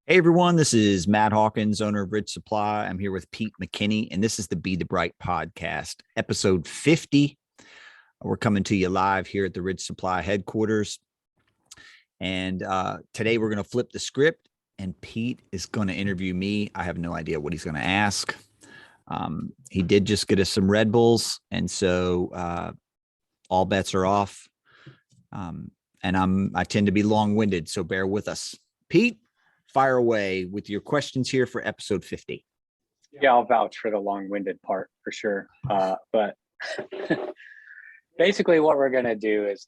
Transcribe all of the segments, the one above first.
Hey everyone, this is Matt Hawkins, owner of Ridge Supply. I'm here with Pete McKinney, and this is the Be the Bright Podcast, episode 50. We're coming to you live here at the Ridge Supply headquarters. And today we're going to flip the script, and Pete is going to interview me. I have no idea what he's going to ask. He did just get us some Red Bulls, and so all bets are off. And I tend to be long-winded, so bear with us. Pete, fire away with your questions here for episode 50. Yeah, I'll vouch for the long-winded part for sure. But basically what we're going to do is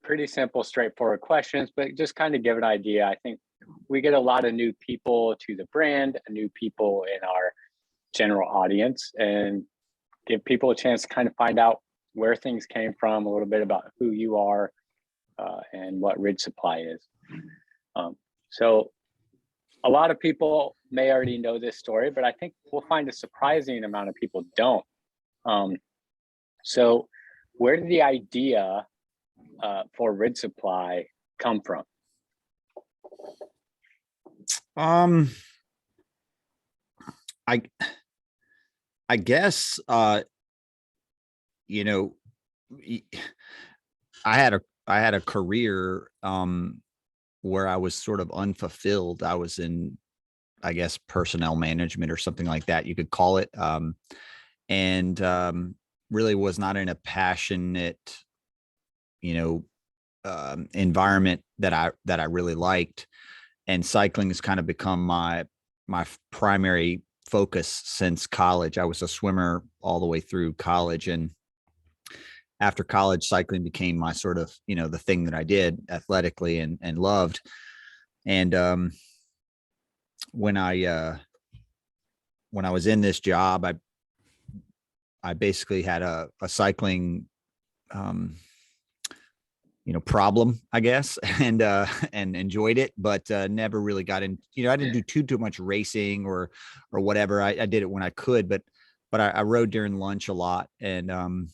pretty simple, straightforward questions, but just kind of give an idea. I think we get a lot of new people to the brand, new people in our general audience, and give people a chance to kind of find out where things came from, a little bit about who you are, and what Ridge Supply is. So a lot of people may already know this story, but I think we'll find a surprising amount of people don't. So where did the idea for Ridge Supply come from? I guess I had a career where I was sort of unfulfilled. I was in, I guess, personnel management or something like that, you could call it. And really was not in a passionate, environment that I really liked. And cycling has kind of become my primary focus since college. I was a swimmer all the way through college, and after college, cycling became my sort of, the thing that I did athletically and loved. And when I was in this job, I basically had a cycling, problem, I guess, and enjoyed it, but never really got in. I didn't do too much racing or whatever. I did it when I could, but I rode during lunch a lot, and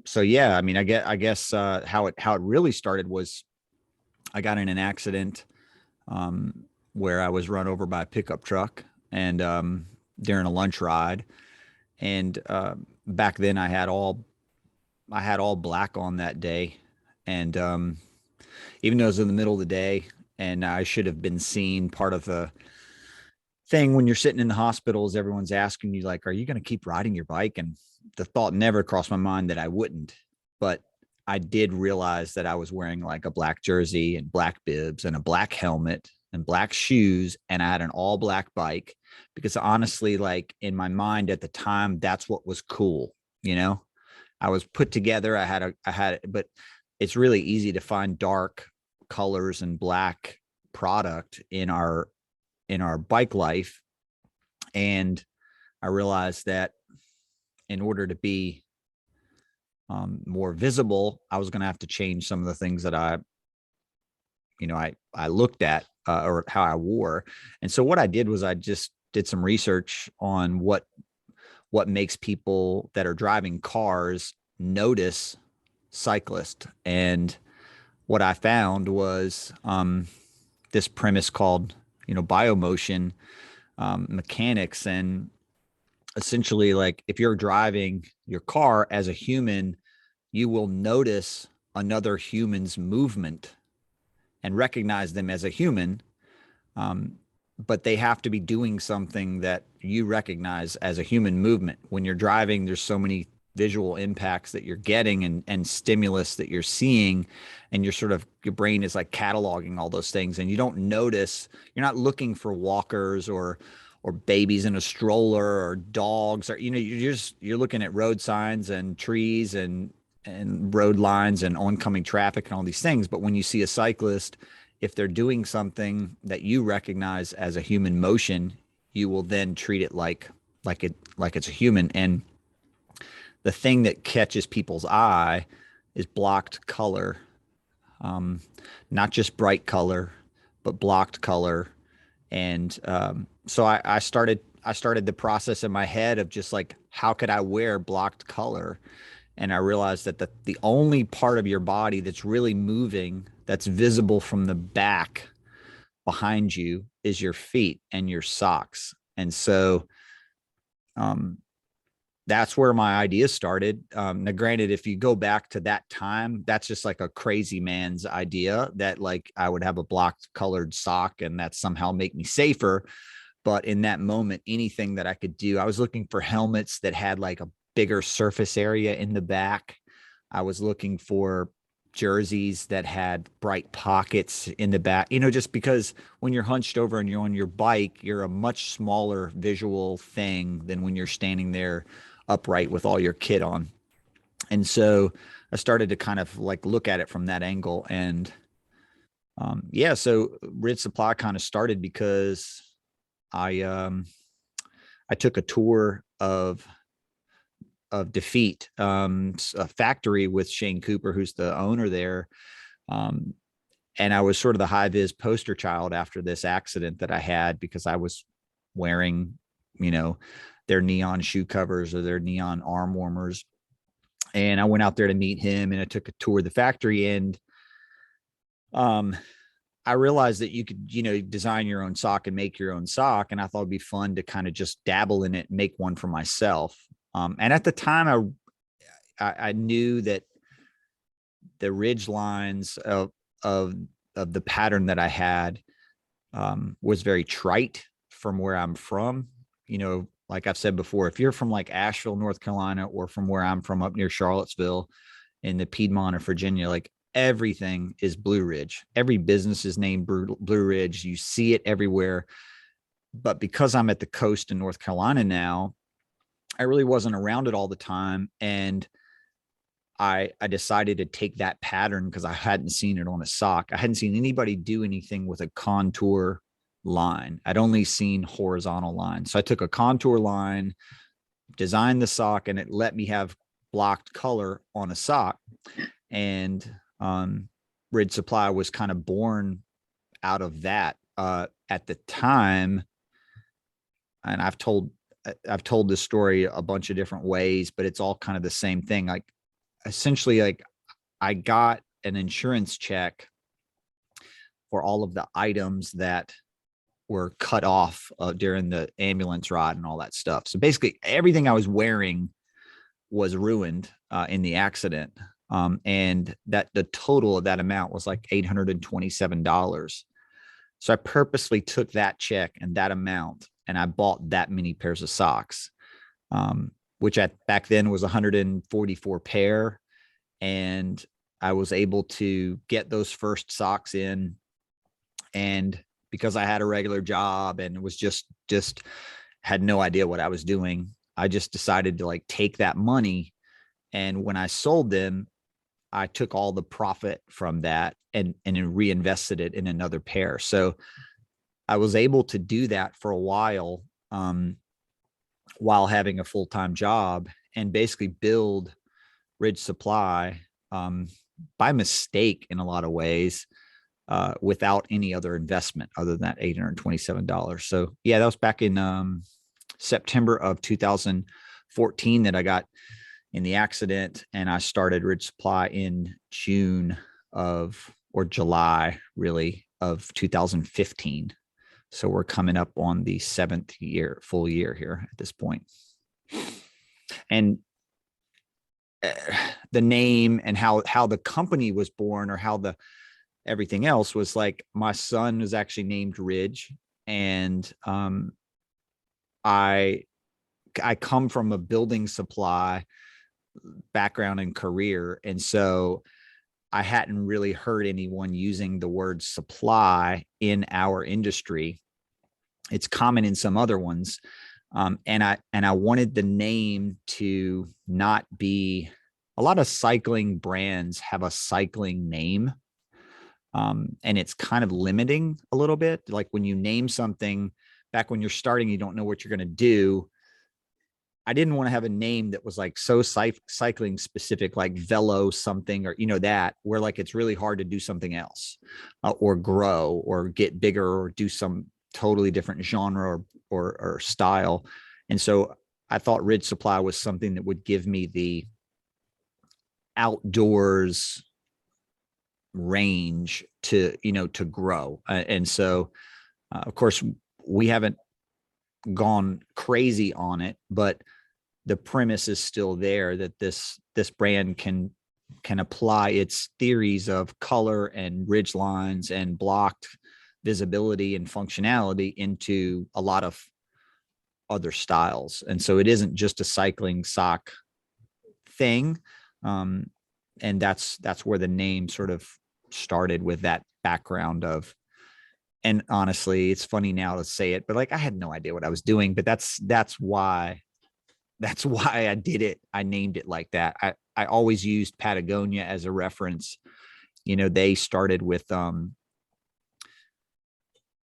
so yeah, I mean, I guess how it really started was I got in an accident where I was run over by a pickup truck, and during a lunch ride, and back then I had all black on that day, and even though it was in the middle of the day, and I should have been seen, part of the thing when you're sitting in the hospital is everyone's asking you, like, are you going to keep riding your bike? And the thought never crossed my mind that I wouldn't, but I did realize that I was wearing like a black jersey and black bibs and a black helmet and black shoes, and I had an all black bike, because honestly, like, in my mind at the time, that's what was cool. I was put together. I had, but it's really easy to find dark colors and black product in our bike life. And I realized that in order to be more visible, I was going to have to change some of the things that I looked at or how I wore. And so what I did was I just did some research on what makes people that are driving cars notice cyclists. And what I found was this premise called, biomotion mechanics. And essentially, like, if you're driving your car as a human, you will notice another human's movement and recognize them as a human. But they have to be doing something that you recognize as a human movement. When you're driving, there's so many visual impacts that you're getting and stimulus that you're seeing, and your brain is like cataloging all those things, and you don't notice. You're not looking for walkers or babies in a stroller or dogs, or you're looking at road signs and trees and road lines and oncoming traffic and all these things. But when you see a cyclist, if they're doing something that you recognize as a human motion, you will then treat it like it's a human. And the thing that catches people's eye is blocked color, not just bright color, but blocked color. And so I started the process in my head of just like, how could I wear blocked color? And I realized that the only part of your body that's really moving, that's visible from the back, behind you is your feet and your socks. And so that's where my idea started. Now, granted, if you go back to that time, that's just like a crazy man's idea that like I would have a blocked colored sock and that somehow make me safer. But in that moment, anything that I could do, I was looking for helmets that had like a bigger surface area in the back. I was looking for jerseys that had bright pockets in the back, just because when you're hunched over and you're on your bike, you're a much smaller visual thing than when you're standing there upright with all your kit on. And so I started to kind of like look at it from that angle. And so Ridge Supply kind of started because I took a tour of Defeat, a factory with Shane Cooper, who's the owner there. And I was sort of the high vis poster child after this accident that I had, because I was wearing, their neon shoe covers or their neon arm warmers. And I went out there to meet him, and I took a tour of the factory, and I realized that you could, design your own sock and make your own sock. And I thought it'd be fun to kind of just dabble in it and make one for myself. And at the time I knew that the ridge lines of the pattern that I had, was very trite from where I'm from. Like I've said before, if you're from like Asheville, North Carolina, or from where I'm from up near Charlottesville in the Piedmont of Virginia, like everything is Blue Ridge. Every business is named Blue Ridge. You see it everywhere. But because I'm at the coast in North Carolina now, I really wasn't around it all the time. And I decided to take that pattern because I hadn't seen it on a sock. I hadn't seen anybody do anything with a contour line. I'd only seen horizontal lines. So I took a contour line, designed the sock, and it let me have blocked color on a sock. And Ridge Supply was kind of born out of that. At the time, and I've told this story a bunch of different ways, but it's all kind of the same thing. Like essentially, like I got an insurance check for all of the items that were cut off during the ambulance ride and all that stuff. So basically everything I was wearing was ruined in the accident. And that the total of that amount was like $827. So I purposely took that check and that amount, and I bought that many pairs of socks, which back then was 144 pair. And I was able to get those first socks in. And because I had a regular job and was just had no idea what I was doing, I just decided to like take that money. And when I sold them, I took all the profit from that and reinvested it in another pair. So I was able to do that for a while having a full-time job, and basically build Ridge Supply by mistake in a lot of ways, without any other investment other than that $827. So yeah, that was back in September of 2014 that I got in the accident, and I started Ridge Supply in July really of 2015. So we're coming up on the 7th full year here at this point. And the name and how the company was born, or how everything else was, like my son was actually named Ridge, and I come from a building supply background and career, and so I hadn't really heard anyone using the word supply in our industry. It's common in some other ones, and I wanted the name to not be. A lot of cycling brands have a cycling name. And it's kind of limiting a little bit. Like when you name something back when you're starting, you don't know what you're going to do. I didn't want to have a name that was like so cycling specific, like Velo something, or, that where like, it's really hard to do something else, or grow or get bigger or do some totally different genre or style. And so I thought Ridge Supply was something that would give me the outdoors range to, to grow. And so, of course, we haven't gone crazy on it, but the premise is still there that this brand can apply its theories of color and ridge lines and blocked visibility and functionality into a lot of other styles. And so it isn't just a cycling sock thing. And that's where the name sort of started, with that background of, and honestly, it's funny now to say it, but like, I had no idea what I was doing, but that's why I did it. I named it like that. I always used Patagonia as a reference. They started with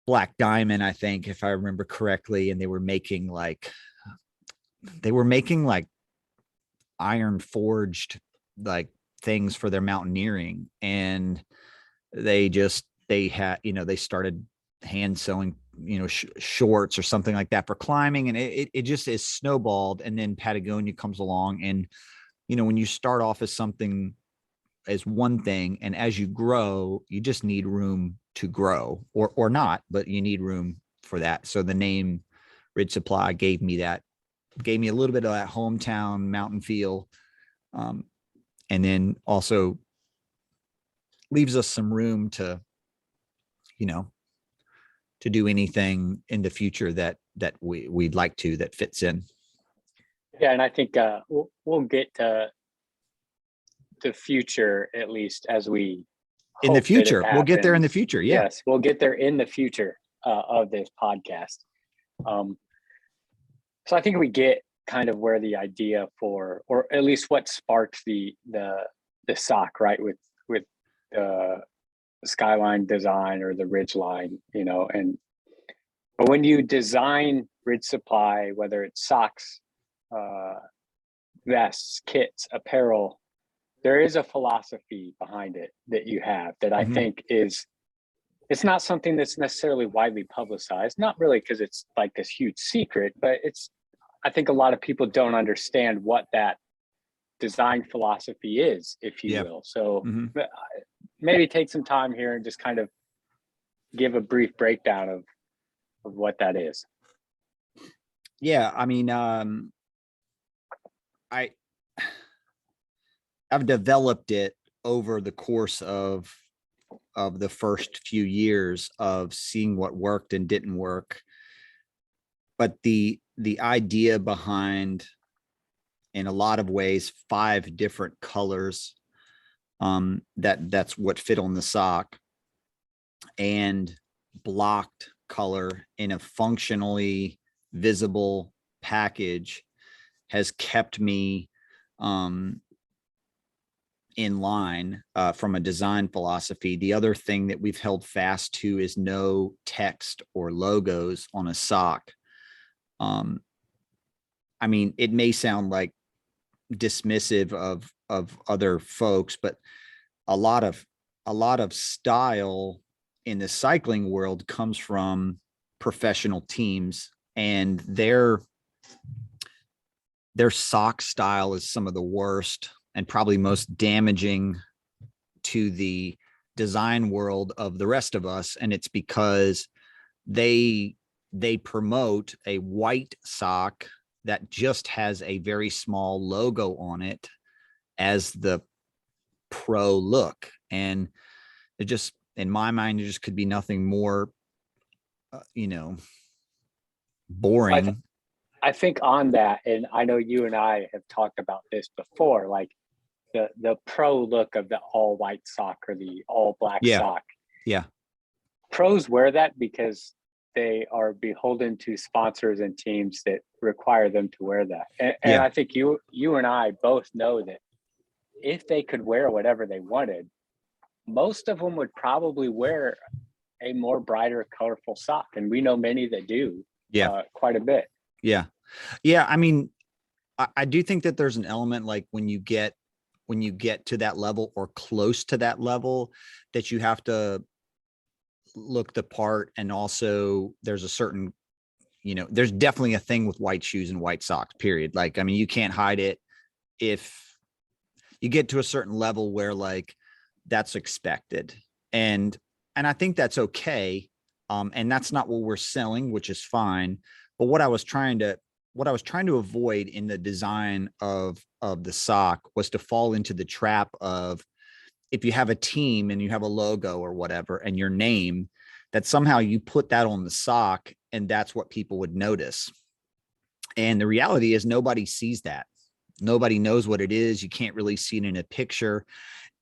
Black Diamond, I think, if I remember correctly, and they were making like iron forged like things for their mountaineering, and they started hand sewing shorts or something like that for climbing, and it just is snowballed. And then Patagonia comes along, and when you start off as something, as one thing, and as you grow, you just need room to grow, or not, but you need room for that. So the name Ridge Supply gave me a little bit of that hometown mountain feel, and then also leaves us some room to to do anything in the future that we'd like to, that fits in. Yeah, and I think we'll get to the future, at least, as we in the future. We'll get there in the future. Yeah. Yes, we'll get there in the future of this podcast. So I think we get kind of where the idea for, or at least what sparks the sock, right? With the skyline design or the ridge line, but when you design Ridge Supply, whether it's socks, vests, kits, apparel, there is a philosophy behind it that you have that I think it's not something that's necessarily widely publicized, not really because it's like this huge secret, but I think a lot of people don't understand what that design philosophy is, if you will. So maybe take some time here and just kind of give a brief breakdown of what that is. Yeah. I mean, I've developed it over the course of the first few years of seeing what worked and didn't work. But the idea behind, in a lot of ways, 5 different colors, that's what fit on the sock, and blocked color in a functionally visible package has kept me in line from a design philosophy. The other thing that we've held fast to is no text or logos on a sock. I mean, it may sound like dismissive of other folks, but a lot of style in the cycling world comes from professional teams, and their sock style is some of the worst and probably most damaging to the design world of the rest of us. And it's because they promote a white sock that just has a very small logo on it as the pro look. And it just, in my mind, it just could be nothing more, boring. I think on that, and I know you and I have talked about this before, like the pro look of the all white sock or the all black sock. Yeah. Pros wear that because they are beholden to sponsors and teams that require them to wear that. And I think you and I both know that if they could wear whatever they wanted, most of them would probably wear a more brighter, colorful sock. And we know many that do quite a bit. Yeah. Yeah. I mean, I do think that there's an element, like when you get to that level or close to that level, that you have to look the part. And also there's a certain, there's definitely a thing with white shoes and white socks, period. Like, I mean, you can't hide it. If you get to a certain level where, like, that's expected. And I think that's okay. And that's not what we're selling, which is fine. But what I was trying to avoid in the design of the sock was to fall into the trap of, if you have a team and you have a logo or whatever and your name, that somehow you put that on the sock and that's what people would notice. And the reality is nobody sees that. Nobody knows what it is. You can't really see it in a picture.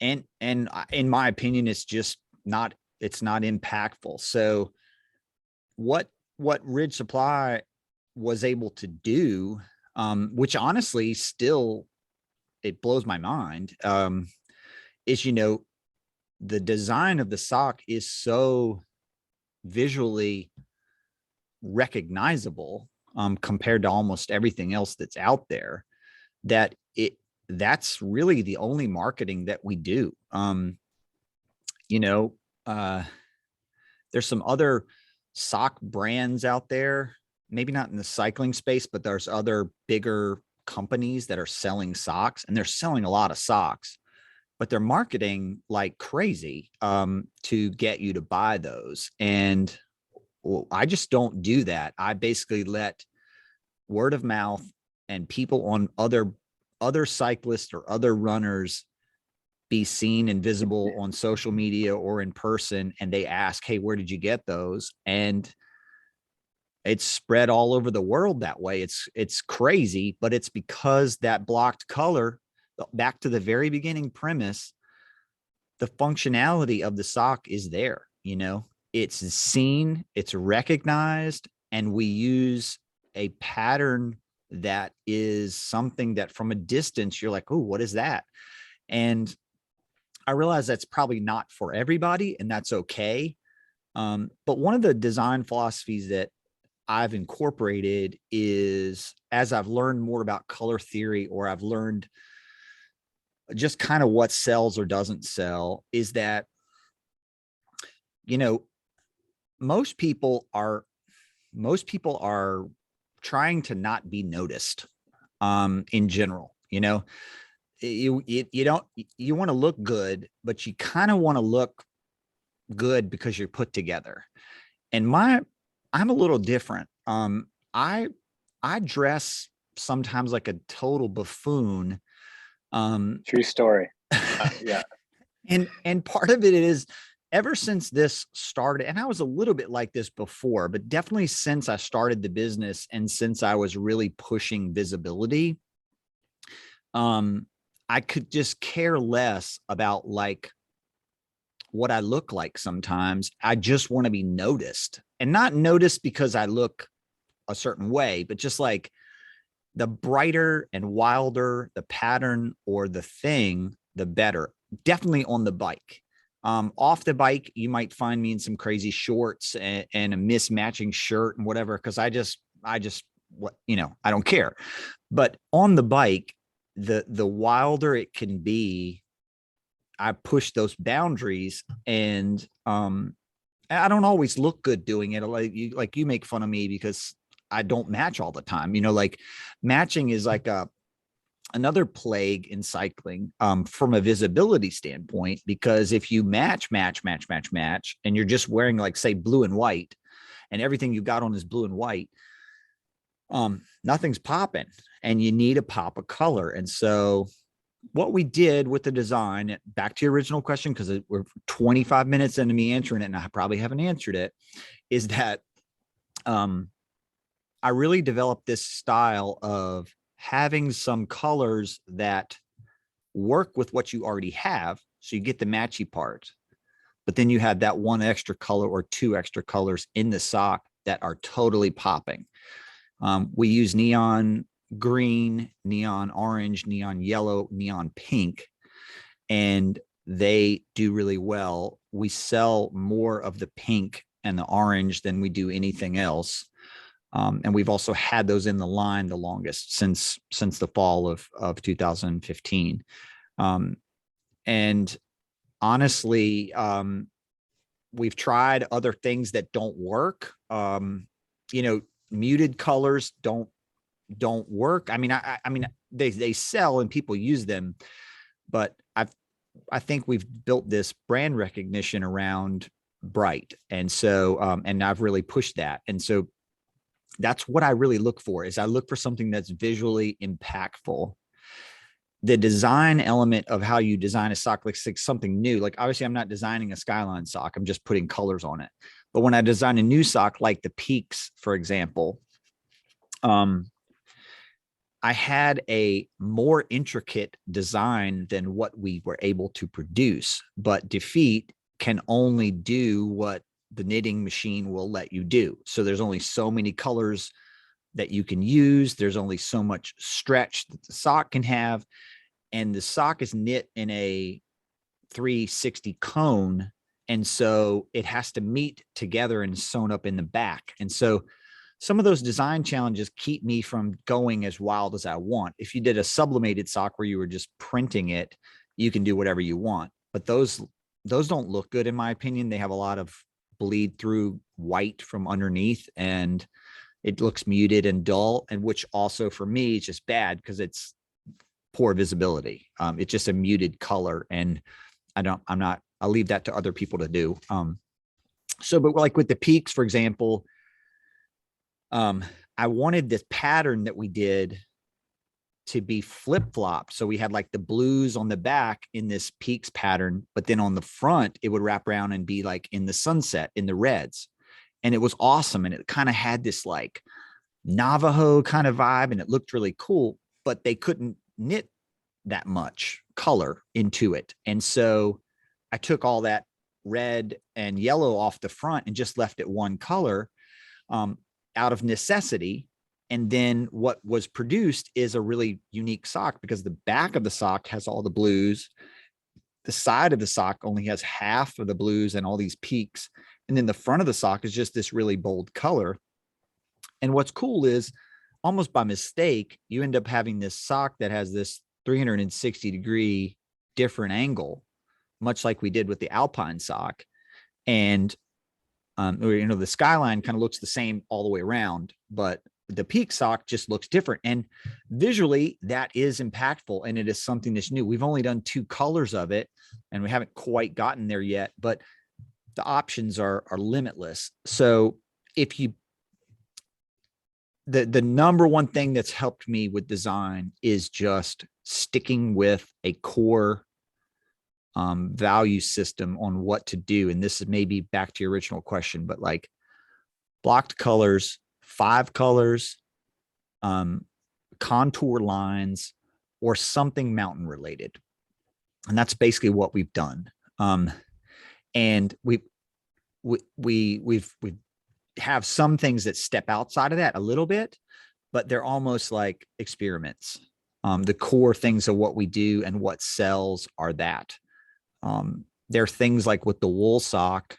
And in my opinion, it's just not impactful. So what Ridge Supply was able to do, which honestly still, it blows my mind, is, the design of the sock is so visually recognizable, compared to almost everything else that's out there, that that's really the only marketing that we do. There's some other sock brands out there, maybe not in the cycling space, but there's other bigger companies that are selling socks, and they're selling a lot of socks, but they're marketing like crazy, to get you to buy those. And I just don't do that. I basically let word of mouth and people on other cyclists or other runners be seen and visible on social media or in person. And they ask, hey, where did you get those? And it's spread all over the world that way. It's crazy, but it's because that blocked color, back to the very beginning premise, the functionality of the sock is there. It's seen, it's recognized, and we use a pattern that is something that from a distance, you're like, oh, what is that? And I realize that's probably not for everybody, and that's okay. But one of the design philosophies that I've incorporated is, as I've learned more about color theory, or I've learned just kind of what sells or doesn't sell, is that, most people are trying to not be noticed, in general. You want to look good, but you kind of want to look good because you're put together. And I'm a little different. I dress sometimes like a total buffoon. True story. Yeah. And part of it is, ever since this started, and I was a little bit like this before, but definitely since I started the business and since I was really pushing visibility, I could just care less about like what I look like sometimes. I just want to be noticed, and not noticed because I look a certain way, but just like the brighter and wilder the pattern or the thing, the better. Definitely on the bike. Off the bike, you might find me in some crazy shorts and a mismatching shirt and whatever, because I don't care. But on the bike, the wilder it can be, I push those boundaries, and I don't always look good doing it. Like you make fun of me because I don't match all the time. Like matching is like another plague in cycling, from a visibility standpoint, because if you match, and you're just wearing, like, say, blue and white, and everything you got on is blue and white, nothing's popping, and you need a pop of color. And so what we did with the design, back to your original question, because we're 25 minutes into me answering it, and I probably haven't answered it, is that I really developed this style of having some colors that work with what you already have. So you get the matchy part, but then you have that one extra color or two extra colors in the sock that are totally popping. We use neon green, neon orange, neon yellow, neon pink, and they do really well. We sell more of the pink and the orange than we do anything else. And we've also had those in the line the longest, since the fall of 2015. And honestly, we've tried other things that don't work. Muted colors don't work. I mean, they sell and people use them, but I think we've built this brand recognition around Bright. And so, and I've really pushed that. And so that's what I really look for is I look for something that's visually impactful. The design element of how you design a sock, like something new, like obviously I'm not designing a Skyline sock. I'm just putting colors on it. But when I design a new sock, like the Peaks, for example, I had a more intricate design than what we were able to produce, but Defeat can only do what the knitting machine will let you do. So there's only so many colors that you can use. There's only so much stretch that the sock can have. And the sock is knit in a 360 cone. And so it has to meet together and sewn up in the back. And so some of those design challenges keep me from going as wild as I want. If you did a sublimated sock where you were just printing it, you can do whatever you want. But those don't look good, in my opinion. They have a lot of bleed through white from underneath, and it looks muted and dull. And which also for me is just bad because it's poor visibility. It's just a muted color, and I'll leave that to other people to do. But like with the Peaks, for example, I wanted this pattern that we did to be flip-flopped. So we had like the blues on the back in this Peaks pattern, but then on the front, it would wrap around and be like in the sunset, in the reds. And it was awesome. And it kind of had this like Navajo kind of vibe, and it looked really cool, but they couldn't knit that much color into it. And so I took all that red and yellow off the front and just left it one color. Out of necessity. And then what was produced is a really unique sock because the back of the sock has all the blues. The side of the sock only has half of the blues and all these peaks. And then the front of the sock is just this really bold color. And what's cool is almost by mistake, you end up having this sock that has this 360-degree different angle, much like we did with the Alpine sock. And the Skyline kind of looks the same all the way around, but the Peak sock just looks different. And visually, that is impactful, and it is something that's new. We've only done 2 colors of it, and we haven't quite gotten there yet, but the options are limitless. So if you, the number one thing that's helped me with design is just sticking with a core value system on what to do. And this is maybe back to your original question, but like blocked colors, 5 colors, contour lines, or something mountain related. And that's basically what we've done. And we have some things that step outside of that a little bit, but they're almost like experiments. The core things of what we do and what sells are that. There are things like with the wool sock,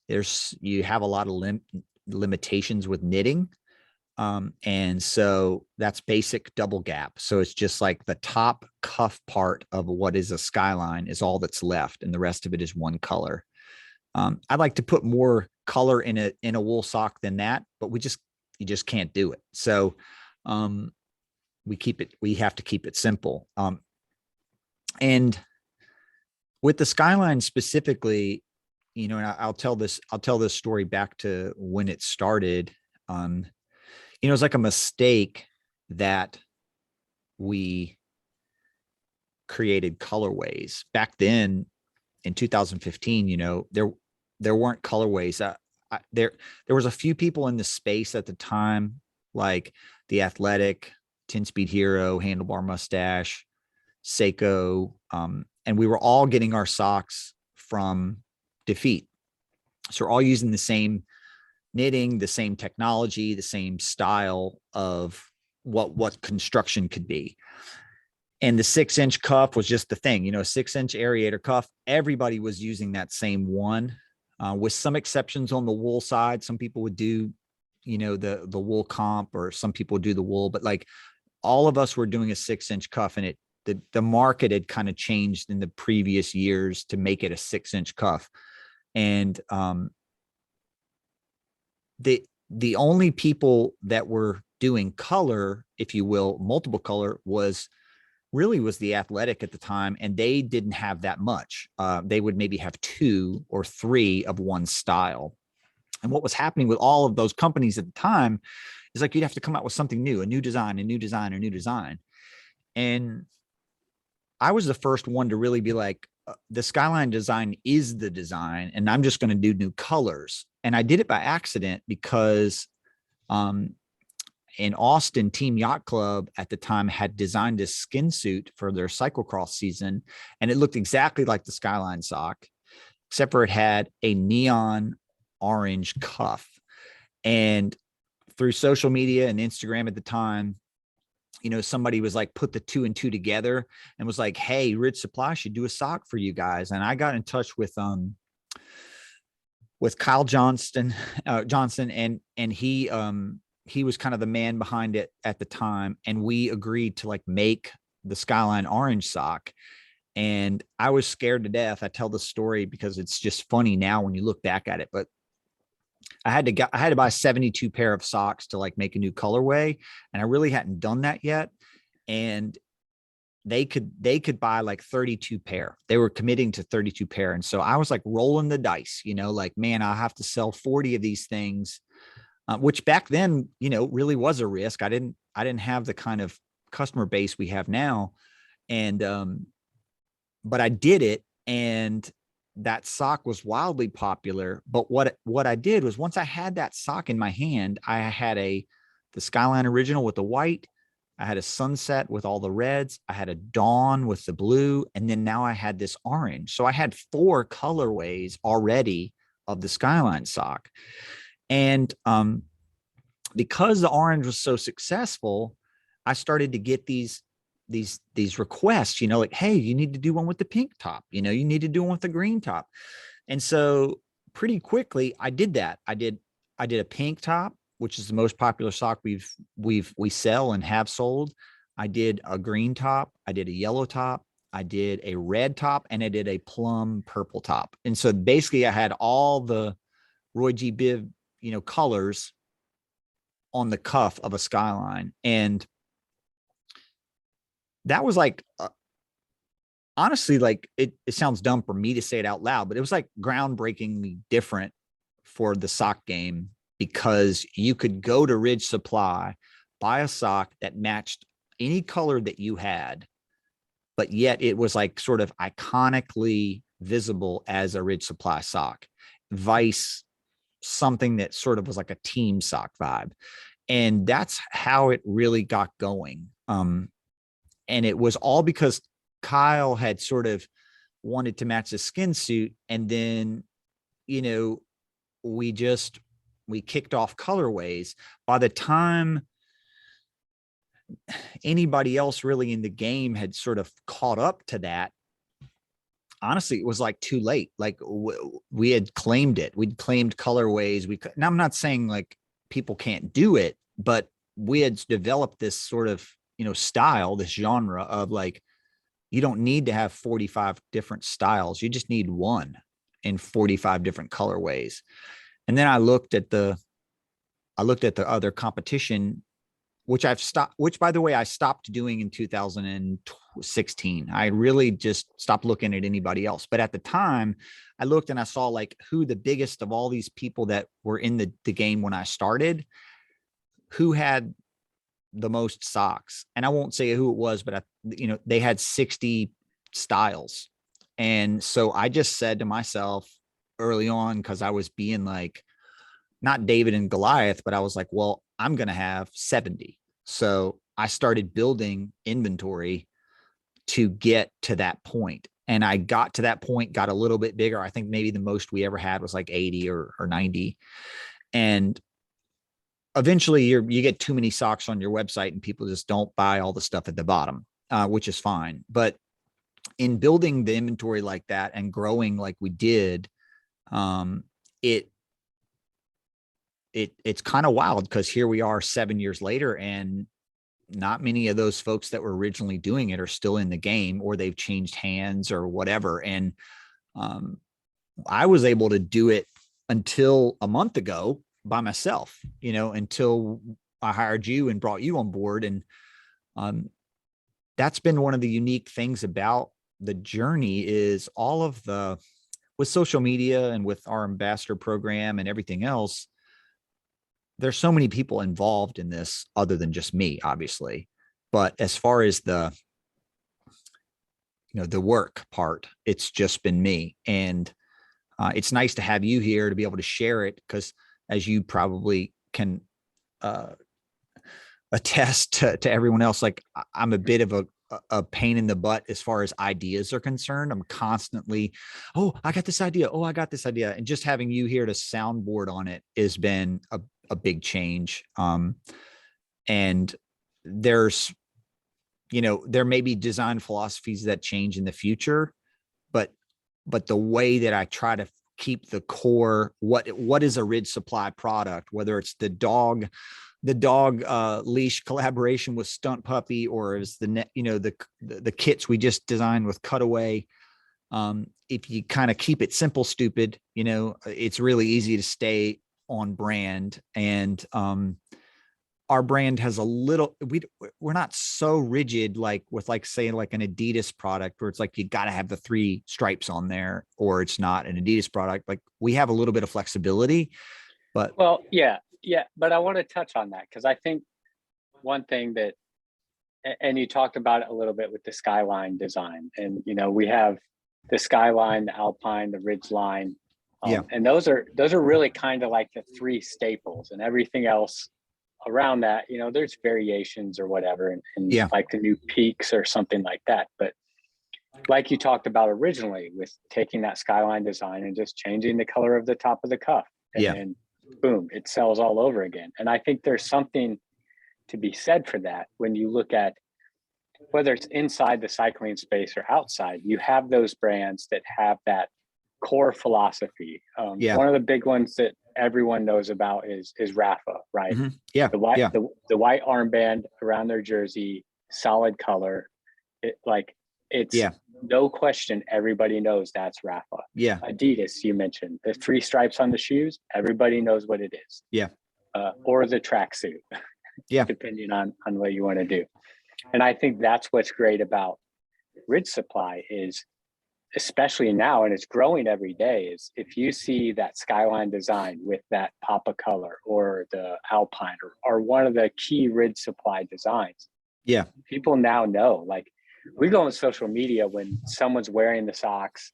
you have a lot of limitations with knitting. And so that's basic double gap. So it's just like the top cuff part of what is a Skyline is all that's left, and the rest of it is one color. I'd like to put more color in a wool sock than that, but you just can't do it. So we have to keep it simple. And with the Skyline specifically, and I'll tell this story back to when it started. It was like a mistake that we created colorways back then in 2015. There weren't colorways. There was a few people in the space at the time, like the Athletic, 10-Speed Hero, Handlebar Mustache, Seiko, and we were all getting our socks from Defeat. So we're all using the same knitting, the same technology, the same style of what construction could be. And the 6-inch cuff was just the thing, a 6-inch aerator cuff. Everybody was using that same one, with some exceptions on the wool side. Some people would do, the wool comp, or some people would do the wool, but like all of us were doing a 6-inch cuff, and the market had kind of changed in the previous years to make it a 6-inch cuff. And the only people that were doing color, if you will, multiple color, was really was the Athletic at the time, and they didn't have that much. They would maybe have 2 or 3 of one style. And what was happening with all of those companies at the time is like you'd have to come out with something new, a new design, a new design, a new design. And I was the first one to really be like, the Skyline design is the design, and I'm just going to do new colors. And I did it by accident because in Austin, Team Yacht Club at the time had designed this skin suit for their cyclocross season, and it looked exactly like the Skyline sock, except for it had a neon orange cuff. And through social media and Instagram at the time, somebody was like, put the 2 and 2 together and was like, hey, Ridge Supply should do a sock for you guys. And I got in touch with Kyle Johnson, and he was kind of the man behind it at the time. And we agreed to like make the Skyline orange sock. And I was scared to death. I tell the story because it's just funny now when you look back at it, but I had to buy 72 pair of socks to like make a new colorway. And I really hadn't done that yet. And they could buy like 32 pair. They were committing to 32 pair. And so I was like rolling the dice, like, man, I'll have to sell 40 of these things, which back then, really was a risk. I didn't have the kind of customer base we have now. And, but I did it, and that sock was wildly popular. But what I did was, once I had that sock in my hand, I had the Skyline original with the white, I had a sunset with all the reds, I had a dawn with the blue, and then now I had this orange. So I had 4 colorways already of the Skyline sock. And because the orange was so successful, I started to get these requests, like, hey, you need to do one with the pink top, you need to do one with the green top. And so pretty quickly I did that. I did a pink top, which is the most popular sock we sell and have sold. I did a green top, I did a yellow top, I did a red top, and I did a plum purple top. And so basically I had all the Roy G. Biv, colors on the cuff of a Skyline. And that was like, honestly, like it sounds dumb for me to say it out loud, but it was like groundbreakingly different for the sock game, because you could go to Ridge Supply, buy a sock that matched any color that you had, but yet it was like sort of iconically visible as a Ridge Supply sock, vice something that sort of was like a team sock vibe. And that's how it really got going. And it was all because Kyle had sort of wanted to match the skin suit. And then, we kicked off colorways. By the time anybody else really in the game had sort of caught up to that, honestly, it was like too late. Like we had claimed it. We'd claimed colorways. Now I'm not saying like people can't do it, but we had developed this sort of, style, this genre of like, you don't need to have 45 different styles. You just need one in 45 different colorways. And then I looked at the other competition, which by the way, I stopped doing in 2016. I really just stopped looking at anybody else. But at the time I looked and I saw like who the biggest of all these people that were in the game when I started, who had the most socks. And I won't say who it was, but they had 60 styles. And so I just said to myself early on, because I was being like, not David and Goliath, but I was like, well, I'm going to have 70. So I started building inventory to get to that point. And I got to that point, got a little bit bigger. I think maybe the most we ever had was like 80 or 90. And eventually you get too many socks on your website and people just don't buy all the stuff at the bottom, which is fine. But in building the inventory like that and growing like we did, it's kind of wild, because here we are 7 years later, and not many of those folks that were originally doing it are still in the game, or they've changed hands or whatever. And I was able to do it until a month ago by myself, until I hired you and brought you on board. And that's been one of the unique things about the journey is all of with social media and with our ambassador program and everything else, there's so many people involved in this other than just me, obviously. But as far as the work part, it's just been me. And it's nice to have you here to be able to share it, because as you probably can attest to everyone else, like I'm a bit of a pain in the butt as far as ideas are concerned. I'm constantly, oh, I got this idea. Oh, I got this idea. And just having you here to soundboard on it has been a big change. And there's, there may be design philosophies that change in the future, but the way that I try to keep the core, what is a Ridge Supply product, whether it's the dog leash collaboration with Stunt Puppy, or is the kits we just designed with Cutaway. If you kind of keep it simple, stupid, it's really easy to stay on brand. And our brand has we're not so rigid, like with say like an Adidas product where it's like, you got to have the 3 stripes on there or it's not an Adidas product. Like we have a little bit of flexibility, but yeah. But I want to touch on that, because I think one thing that, and you talked about it a little bit with the Skyline design, and we have the Skyline, the Alpine, the Ridge line, and those are really kind of like the 3 staples, and everything else around that, there's variations or whatever, and like the new peaks or something like that. But like you talked about originally, with taking that Skyline design and just changing the color of the top of the cuff, and boom, it sells all over again. And I think there's something to be said for that. When you look at whether it's inside the cycling space or outside, you have those brands that have that core philosophy. One of the big ones that everyone knows about is Rafa, right? Mm-hmm. Yeah. The white armband around their jersey, solid color. It's no question, everybody knows that's Rafa. Yeah. Adidas, you mentioned the 3 stripes on the shoes, everybody knows what it is. Yeah. Or the tracksuit. Yeah. Depending on what you want to do. And I think that's what's great about Ridge Supply is, especially now, and it's growing every day, is if you see that Skyline design with that pop of color, or the Alpine, or one of the key Ridge Supply designs, people now know. Like, we go on social media when someone's wearing the socks,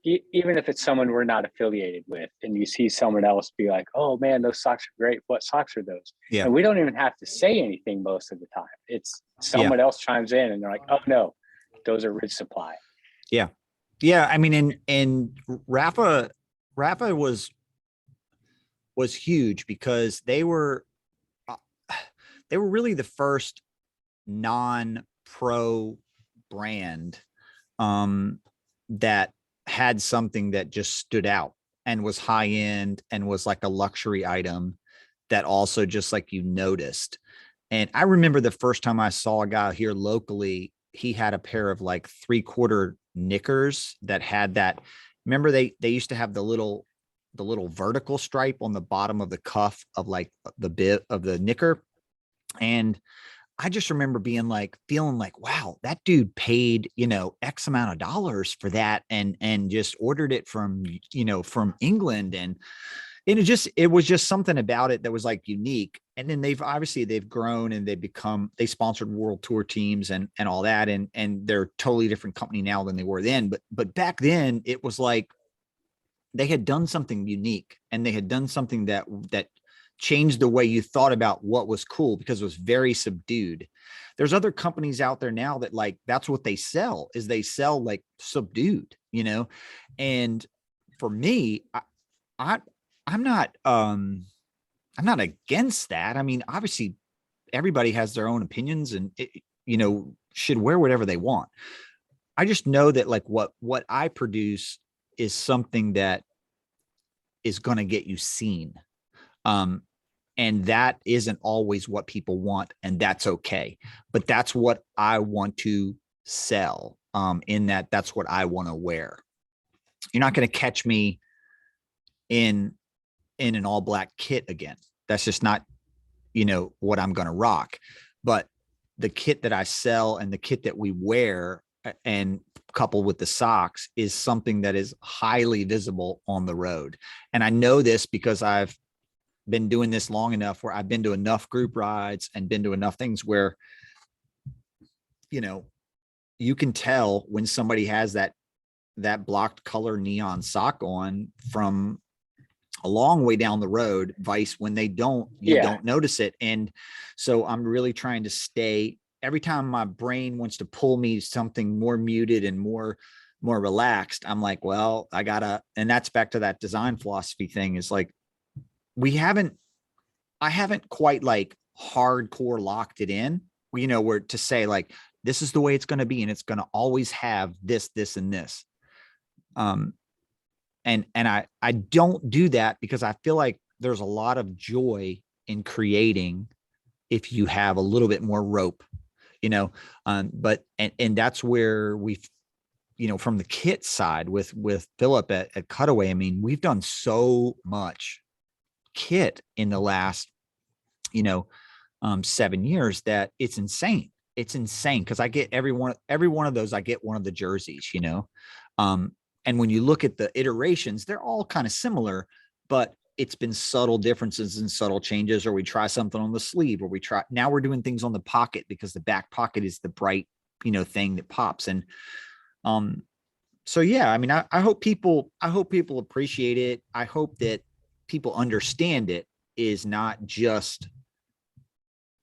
even if it's someone we're not affiliated with, and you see someone else be like, oh man, those socks are great, what socks are those? And we don't even have to say anything most of the time. It's someone else chimes in and they're like, oh no, those are Ridge Supply. Yeah. I mean, and Rafa was huge, because they were really the first non-pro brand that had something that just stood out and was high end and was like a luxury item that also just like you noticed. And I remember the first time I saw a guy here locally, he had a pair of like 3/4 knickers that had that. Remember they used to have the little vertical stripe on the bottom of the cuff of like the bit of the knicker. And I just remember feeling like, wow, that dude paid, X amount of dollars for that and just ordered it from England. And it was just something about it that was like unique. And then they've grown and they sponsored world tour teams and all that. And they're a totally different company now than they were then. But back then it was like they had done something unique, and they had done something that changed the way you thought about what was cool, because it was very subdued. There's other companies out there now that like, that's what they sell like subdued, and for me, I'm not against that. I mean, obviously everybody has their own opinions and should wear whatever they want. I just know that like what I produce is something that is going to get you seen. And that isn't always what people want, and that's okay. But that's what I want to sell. That's what I want to wear. You're not going to catch me in an all black kit again. That's just not, what I'm going to rock. But the kit that I sell and the kit that we wear, and coupled with the socks, is something that is highly visible on the road. And I know this because I've been doing this long enough where I've been to enough group rides and been to enough things where, you can tell when somebody has that blocked color neon sock on from a long way down the road, vice when they don't, you don't notice it. And so I'm really trying to stay, every time my brain wants to pull me something more muted and more relaxed, I'm like, well, and that's back to that design philosophy thing, is like, I haven't quite like hardcore locked it in, where to say like, this is the way it's going to be, and it's going to always have this, and this. And I don't do that because I feel like there's a lot of joy in creating if you have a little bit more rope, but that's where we've, from the kit side with Philip at Cutaway, I mean, we've done so much kit in the last, 7 years that it's insane. It's insane. Cause I get every one of those, I get one of the jerseys, and when you look at the iterations, they're all kind of similar, but it's been subtle differences and subtle changes, or we try something on the sleeve, or now we're doing things on the pocket because the back pocket is the bright, thing that pops. And, so yeah, I mean, I hope people appreciate it. I hope that people understand it is not just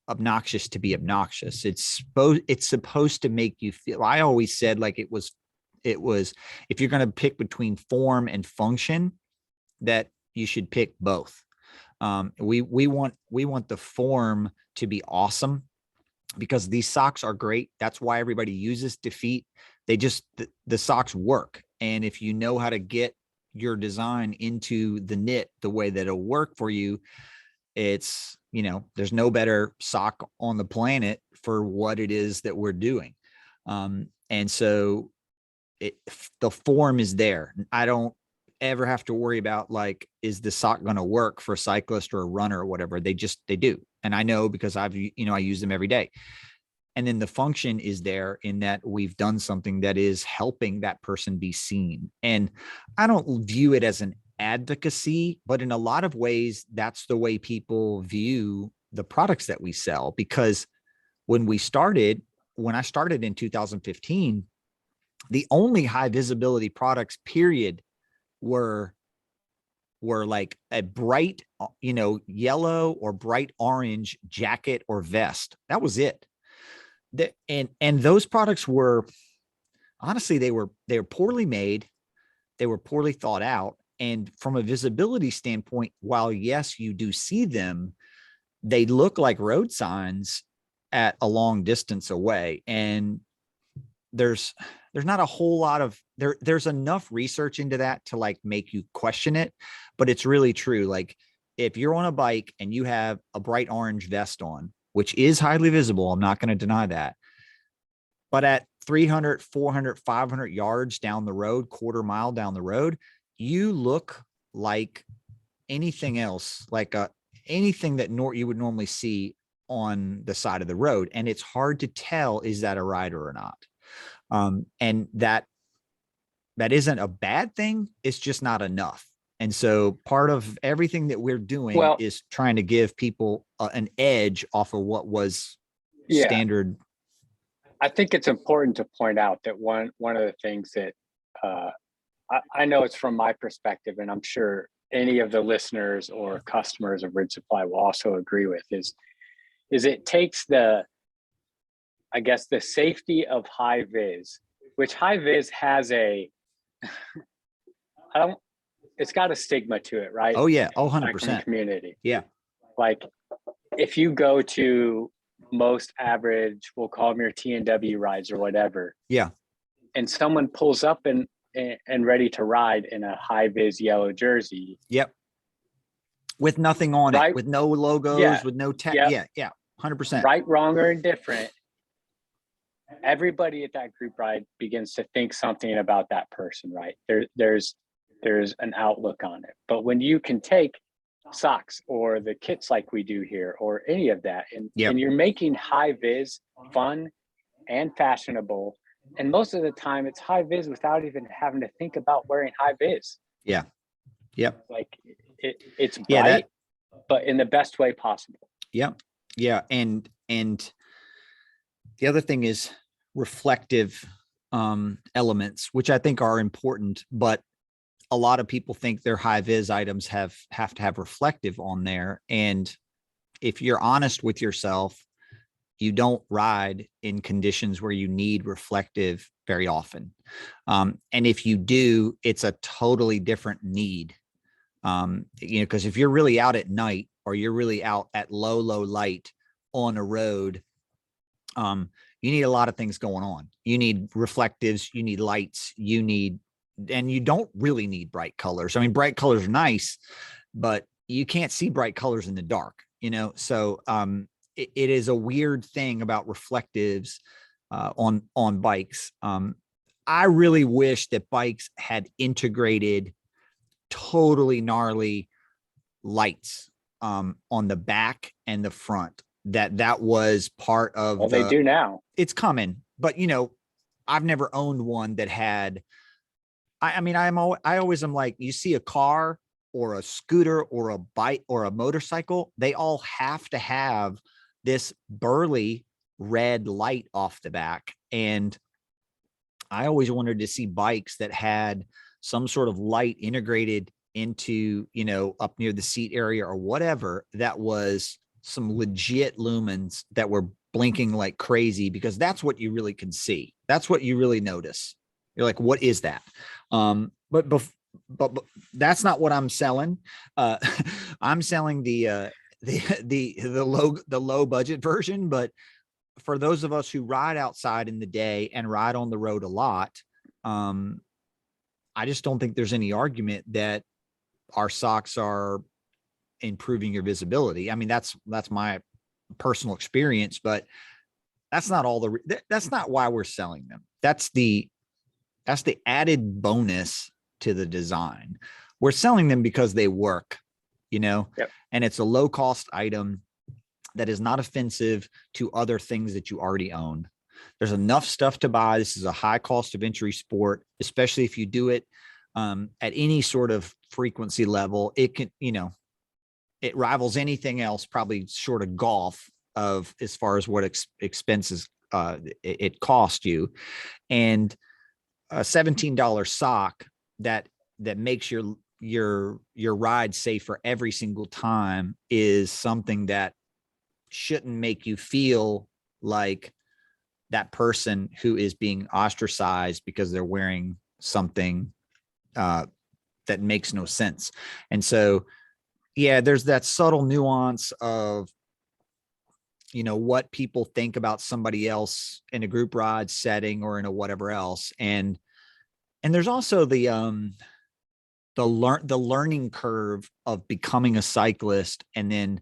obnoxious to be obnoxious. It's supposed to make you feel, I always said like it was, if you're going to pick between form and function, that you should pick both. We want the form to be awesome because these socks are great. That's why everybody uses Defeat. The socks work. And if you know how to get your design into the knit the way that it'll work for you, it's, there's no better sock on the planet for what it is that we're doing. And so the form is there. I don't ever have to worry about like, is the sock going to work for a cyclist or a runner or whatever? They do. And I know because I use them every day. And then the function is there in that we've done something that is helping that person be seen. And I don't view it as an advocacy, but in a lot of ways, that's the way people view the products that we sell. Because when I started in 2015, the only high visibility products period were like a bright, yellow or bright orange jacket or vest. That was it. And those products were, honestly, they were poorly made. They were poorly thought out. And from a visibility standpoint, while yes, you do see them, they look like road signs at a long distance away. And there's not a whole lot of there's enough research into that to like make you question it, but it's really true. Like if you're on a bike and you have a bright orange vest on, which is highly visible, I'm not going to deny that, but at 300, 400, 500 yards down the road, quarter mile down the road, you look like anything else, like anything that you would normally see on the side of the road. And it's hard to tell, is that a rider or not? And that isn't a bad thing. It's just not enough. And so part of everything that we're doing is trying to give people an edge off of what was standard. I think it's important to point out that one of the things that I know it's from my perspective, and I'm sure any of the listeners or customers of Ridge Supply will also agree with, is it takes the safety of high vis, which high vis has it's got a stigma to it, right? Oh yeah. Oh, 100%. Community. Yeah. Like if you go to most average, we'll call them your T&W rides or whatever. Yeah. And someone pulls up and ready to ride in a high vis yellow jersey. Yep. With nothing on it, with no logos, with no tech. Yep. Yeah. 100%. Right, wrong, or indifferent. Everybody at that group ride begins to think something about that person, right? There's an outlook on it. But when you can take socks or the kits like we do here or any of that. Yep. And you're making high vis fun and fashionable. And most of the time it's high vis without even having to think about wearing high vis. Yeah. Yep. Like it's bright, Yeah, but in the best way possible. Yep. Yeah. And the other thing is reflective elements, which I think are important, but a lot of people think their high vis items have to have reflective on there. And if you're honest with yourself, you don't ride in conditions where you need reflective very often. And if you do, it's a totally different need. Because if you're really out at night or you're really out at low light on a road, you need a lot of things going on. You need reflectives, you need lights, and you don't really need bright colors. I mean, bright colors are nice, but you can't see bright colors in the dark, So it is a weird thing about reflectives on bikes. I really wish that bikes had integrated totally gnarly lights on the back and the front. That was part of. Well, they do now. It's coming, but I've never owned one that had. I always am like, you see a car or a scooter or a bike or a motorcycle, they all have to have this burly red light off the back. And I always wanted to see bikes that had some sort of light integrated into, up near the seat area or whatever, that was some legit lumens that were blinking like crazy, because that's what you really can see. That's what you really notice. You're like, what is that? But that's not what I'm selling. I'm selling the low budget version. But for those of us who ride outside in the day and ride on the road a lot, I just don't think there's any argument that our socks are improving your visibility. I mean, that's my personal experience, but that's not all that's not why we're selling them. That's the added bonus to the design. We're selling them because they work, Yep. And it's a low cost item that is not offensive to other things that you already own. There's enough stuff to buy. This is a high cost of entry sport, especially if you do it at any sort of frequency level. It can, it rivals anything else, probably short of golf, of as far as what expenses it cost you. And a $17 sock that makes your ride safer every single time is something that shouldn't make you feel like that person who is being ostracized because they're wearing something that makes no sense. And so, yeah, there's that subtle nuance of, what people think about somebody else in a group ride setting or in a whatever else. And there's also the learning curve of becoming a cyclist and then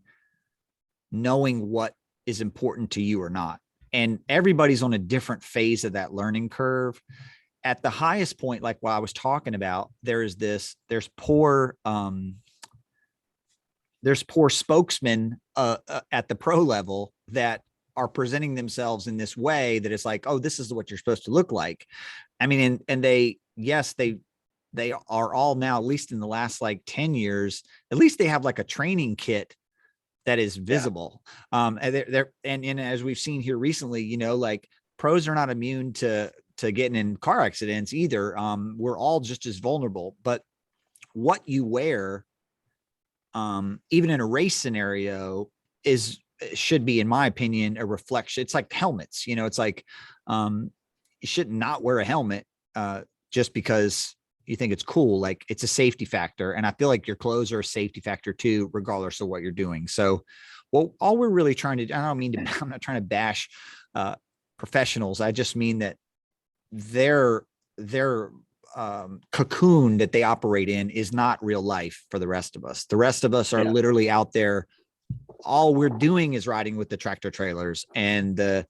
knowing what is important to you or not. And everybody's on a different phase of that learning curve. At the highest point, like what I was talking about, there's poor spokesmen at the pro level that are presenting themselves in this way that it's like, oh, this is what you're supposed to look like. I mean, and they are all now, at least in the last like 10 years, at least they have like a training kit that is visible. Yeah. And as we've seen here recently, like pros are not immune to getting in car accidents either. We're all just as vulnerable, but what you wear, even in a race scenario, should be, in my opinion, a reflection. It's like helmets, it's like, you should not wear a helmet, just because you think it's cool. Like, it's a safety factor. And I feel like your clothes are a safety factor too, regardless of what you're doing. So, well, all we're really trying to, I'm not trying to bash professionals. I just mean that their cocoon that they operate in is not real life for the rest of us. The rest of us are literally out there. All we're doing is riding with the tractor trailers and the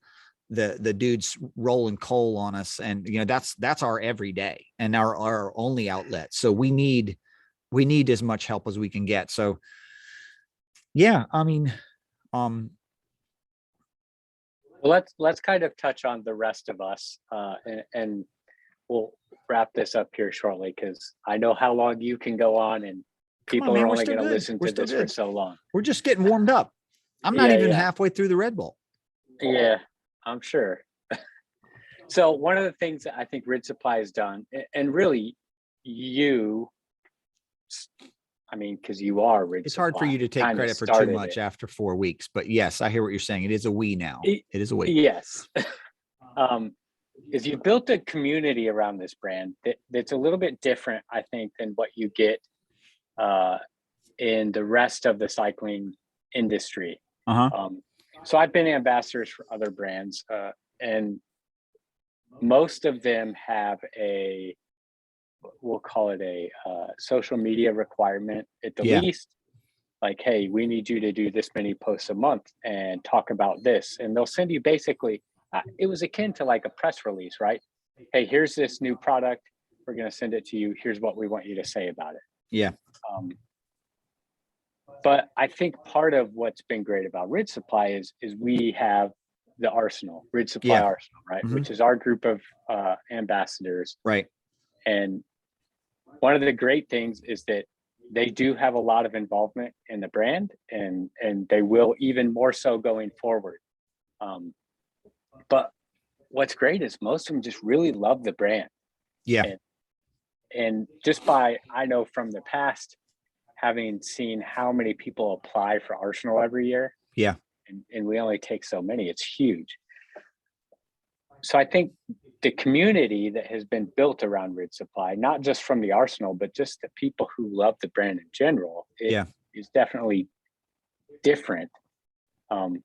dudes rolling coal on us. And, that's our everyday and our only outlet. So we need as much help as we can get. So Yeah. I mean, um, Well, let's kind of touch on the rest of us, and we'll wrap this up here shortly because I know how long you can go on, and come on, people are man. We're only still going to good. listen We're to still this for good. so long. We're just getting warmed up. I'm not Yeah, even yeah, halfway through the Red Bull. yeah. I'm sure. So one of the things that I think Rid Supply has done, and really you, I mean, because you are Rid It's hard for Supply, you to take kind of credit for too started much it. after 4 weeks, but yes, I hear what you're saying. It is a we now. It is a we. Yes. um, is you built a community around this brand that's a little bit different, I think, than what you get uh, in the rest of the cycling industry. Uh-huh. So I've been ambassadors for other brands, and most of them have we'll call it a social media requirement at the Yeah. least. Like, hey, we need you to do this many posts a month and talk about this. And they'll send you basically, it was akin to like a press release, right? Hey, here's this new product. We're going to send it to you. Here's what we want you to say about it. Yeah. But I think part of what's been great about Rid Supply is we have the Arsenal, Rid Supply Yeah. Arsenal, right? Mhm. Which is our group of ambassadors. Right. And one of the great things is that they do have a lot of involvement in the brand, and they will even more so going forward. But what's great is most of them just really love the brand. Yeah. And just by, I know from the past, having seen how many people apply for Arsenal every year, Yeah. and we only take so many, it's huge. So I think the community that has been built around Rid Supply, not just from the Arsenal, but just the people who love the brand in general, is definitely different. And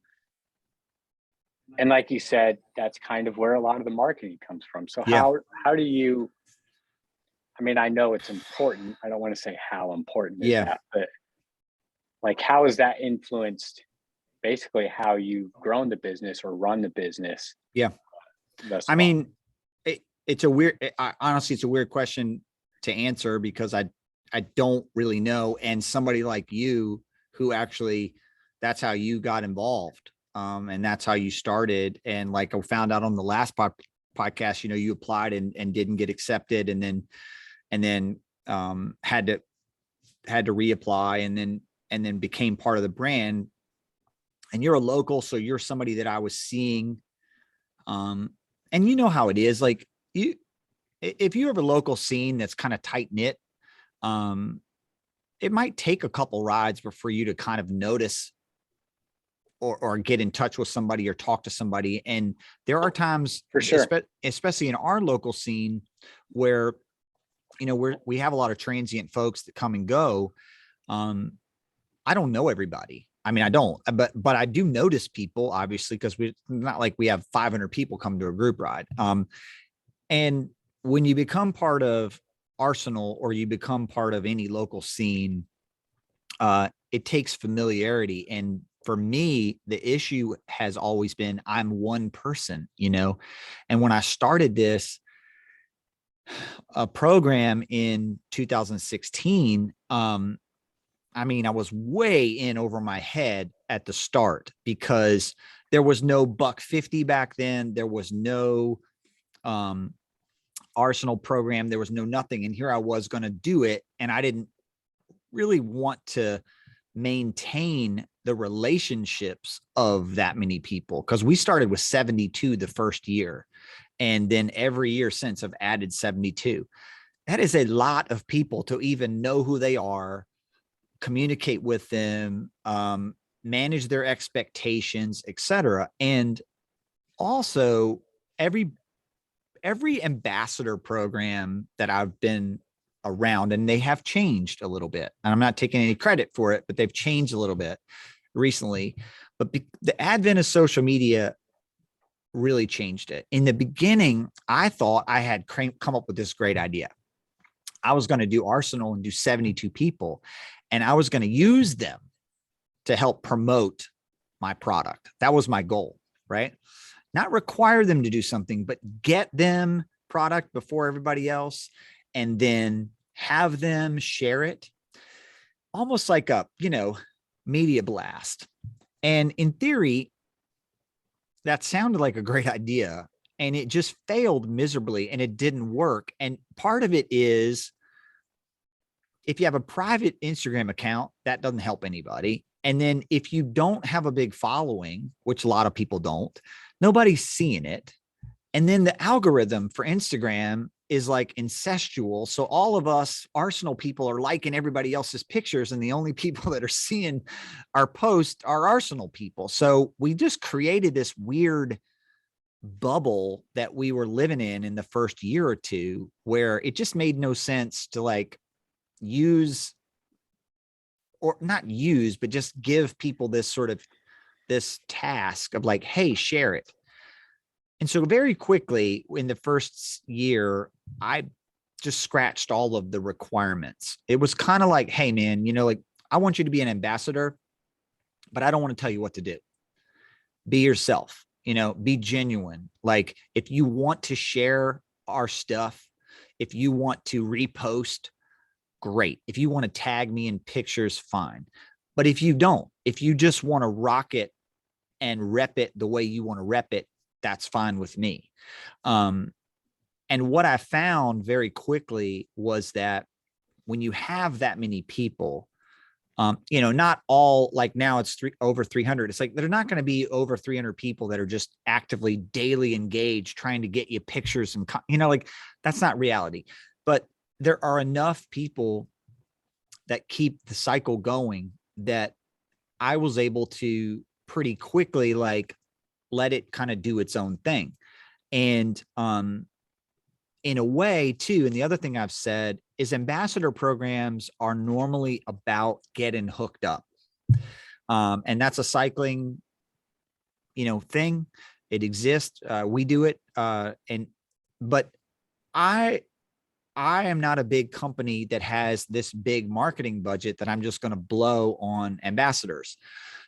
like you said, that's kind of where a lot of the marketing comes from. So Yeah. how do you, I mean, I know it's important. I don't want to say how important is that, but like, how has that influenced basically how you've grown the business or run the business? Yeah. I mean, it's a weird, honestly, it's a weird question to answer because I don't really know. And somebody like you who actually, that's how you got involved. And that's how you started. And like I found out on the last podcast, you applied and didn't get accepted, and then had to reapply, and then became part of the brand. And you're a local, so you're somebody that I was seeing. And you know how it is, like if you have a local scene that's kind of tight knit, it might take a couple rides for you to kind of notice or get in touch with somebody or talk to somebody. And there are times, for sure, especially in our local scene, where we have a lot of transient folks that come and go. I don't know everybody. I mean, I don't, but I do notice people, obviously, because we're not like we have 500 people come to a group ride. And when you become part of Arsenal, or you become part of any local scene, it takes familiarity. And for me, the issue has always been I'm one person, and when I started this program in 2016, I mean, I was way in over my head at the start because there was no $150 back then. There was no Arsenal program. There was no nothing. And here I was going to do it. And I didn't really want to maintain the relationships of that many people, because we started with 72 the first year. And then every year since, I've added 72. That is a lot of people to even know who they are, communicate with them, manage their expectations, etc. And also every ambassador program that I've been around, and they have changed a little bit, and I'm not taking any credit for it, but they've changed a little bit recently. But the advent of social media really changed it. In the beginning, I thought I had come up with this great idea. I was going to do Arsenal and do 72 people, and I was going to use them to help promote my product. That was my goal, right? Not require them to do something, but get them product before everybody else, and then have them share it. Almost like media blast. And in theory, that sounded like a great idea, and it just failed miserably and it didn't work. And part of it is, if you have a private Instagram account, that doesn't help anybody. And then if you don't have a big following, which a lot of people don't, nobody's seeing it. And then the algorithm for Instagram is like incestual. So all of us Arsenal people are liking everybody else's pictures, and the only people that are seeing our post are Arsenal people. So we just created this weird bubble that we were living in the first year or two, where it just made no sense to like use, or not use, but just give people this sort of this task of like, hey, share it. And so very quickly in the first year, I just scratched all of the requirements. It was kind of like, hey man, like, I want you to be an ambassador, but I don't want to tell you what to do. Be yourself, be genuine. Like, if you want to share our stuff, if you want to repost, great. If you want to tag me in pictures, fine. But if you don't, if you just want to rock it and rep it the way you want to rep it, that's fine with me. And what I found very quickly was that when you have that many people, not all, like now it's over 300. It's like, they're not going to be over 300 people that are just actively daily engaged, trying to get you pictures and, like, that's not reality. But there are enough people that keep the cycle going that I was able to pretty quickly, like, let it kind of do its own thing. And in a way too, and the other thing I've said is ambassador programs are normally about getting hooked up. And that's a cycling, thing. It exists. We do it. But I am not a big company that has this big marketing budget that I'm just going to blow on ambassadors.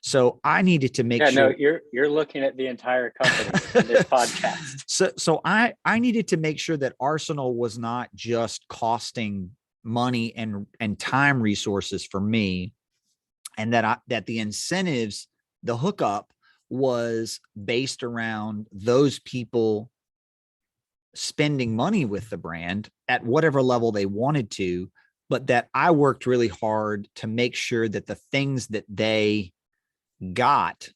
So I needed to make sure. No, you're looking at the entire company in this podcast. So I needed to make sure that Arsenal was not just costing money and time resources for me, and that the incentives, the hookup, was based around those people spending money with the brand at whatever level they wanted to, but that I worked really hard to make sure that the things that they got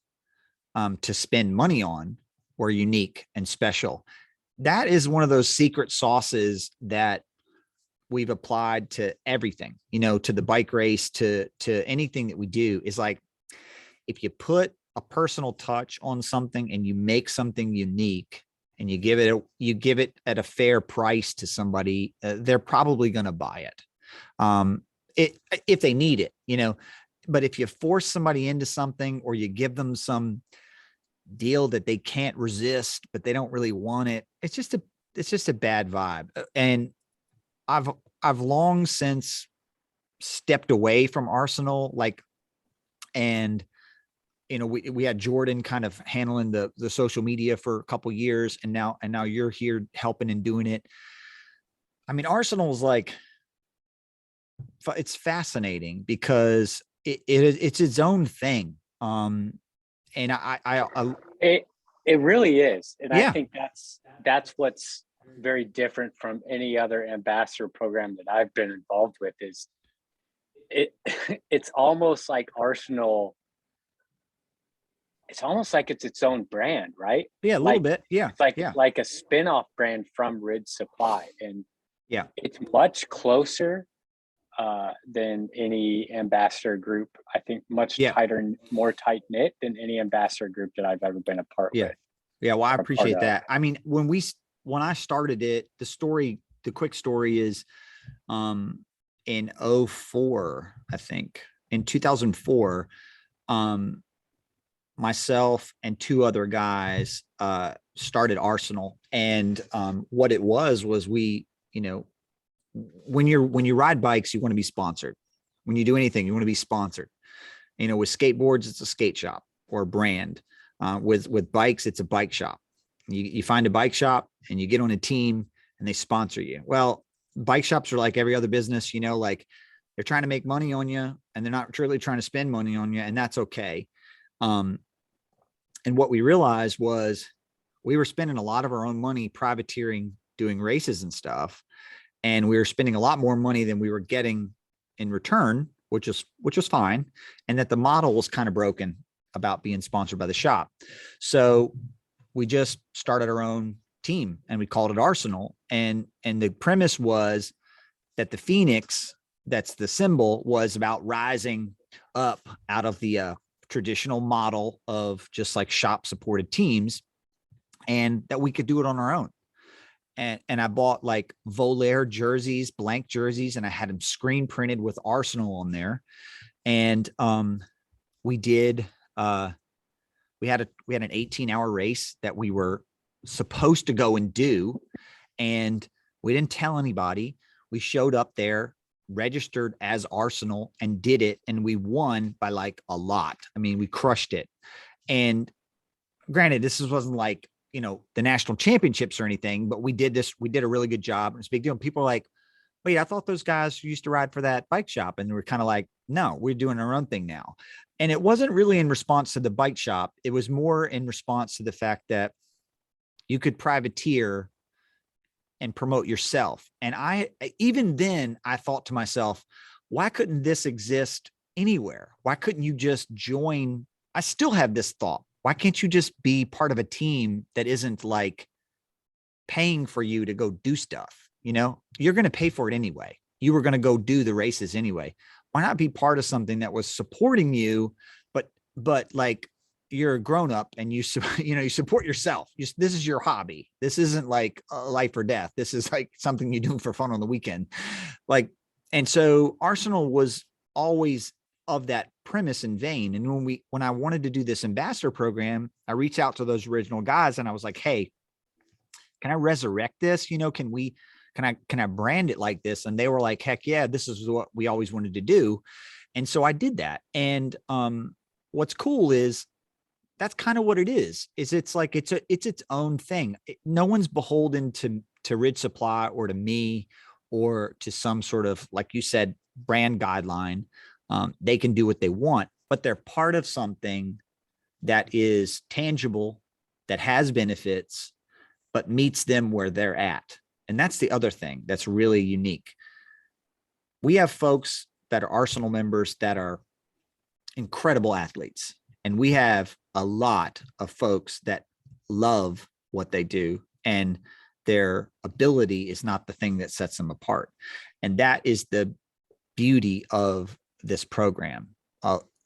to spend money on were unique and special. That is one of those secret sauces that we've applied to everything, to the bike race, to anything that we do. Is like, if you put a personal touch on something and you make something unique and you give it at a fair price to somebody, they're probably going to buy it. If they need it, but if you force somebody into something, or you give them some deal that they can't resist, but they don't really want it, it's just a bad vibe. And I've long since stepped away from Arsenal, and we had Jordan kind of handling the social media for a couple years, and now you're here helping and doing it. I mean, Arsenal is like, it's fascinating because it's its own thing. And it really is. And yeah. I think that's what's very different from any other ambassador program that I've been involved with. Is it's almost like Arsenal. It's almost like it's its own brand, right? Yeah, a little bit. Yeah. It's like a spin-off brand from Ridge Supply. And yeah, it's much closer than any ambassador group. I think much tighter and more tight knit than any ambassador group that I've ever been a part with. Yeah. Well, I appreciate that. I mean, when I started it, the quick story is, in 2004, I think in 2004, myself and two other guys, started Arsenal. And, what it was we, when you ride bikes, you want to be sponsored. When you do anything, you want to be sponsored. With skateboards, it's a skate shop or a brand. With bikes, it's a bike shop. You find a bike shop and you get on a team and they sponsor you. Well, bike shops are like every other business, like They're trying to make money on you, and they're not really trying to spend money on you, and that's okay. And what we realized was we were spending a lot of our own money privateering, doing races and stuff, and we were spending a lot more money than we were getting in return, which was fine, and that the model was kind of broken about being sponsored by the shop. So we just started our own team, and we called it Arsenal. And the premise was that the Phoenix, that's the symbol, was about rising up out of the traditional model of just like shop supported teams, and that we could do it on our own. And I bought like Volair jerseys, blank jerseys, and I had them screen printed with Arsenal on there. And we did we had an 18-hour race that we were supposed to go and do, and we didn't tell anybody. We showed up there, registered as Arsenal, and did it, and we won by like a lot. I mean, we crushed it. And granted, this wasn't like, you know, the national championships or anything, but we did a really good job. It's a big deal. And people are like, wait, I thought those guys used to ride for that bike shop. And we're kind of like, no, we're doing our own thing now. And it wasn't really in response to the bike shop. It was more in response to the fact that you could privateer and promote yourself. And even then I thought to myself, why couldn't this exist anywhere? Why couldn't you just join? I still have this thought. Why can't you just be part of a team that isn't like paying for you to go do stuff? You know, you're going to pay for it anyway. You were going to go do the races anyway. Why not be part of something that was supporting you, but like you're a grown up and you support yourself. This is your hobby. This isn't like life or death. This is like something you do for fun on the weekend. Like, and so Arsenal was always of that premise and vein. And when I wanted to do this ambassador program, I reached out to those original guys and I was like, hey, can I resurrect this? You know, can I brand it like this? And they were like, heck yeah, this is what we always wanted to do. And so I did that. And what's cool is that's kind of what it is it's like, it's its own thing. No one's beholden to Ridge Supply or to me or to some sort of, like you said, brand guideline. They can do what they want, but they're part of something that is tangible, that has benefits, but meets them where they're at. And that's the other thing that's really unique. We have folks that are Arsenal members that are incredible athletes. And we have a lot of folks that love what they do, and their ability is not the thing that sets them apart. And that is the beauty of this program.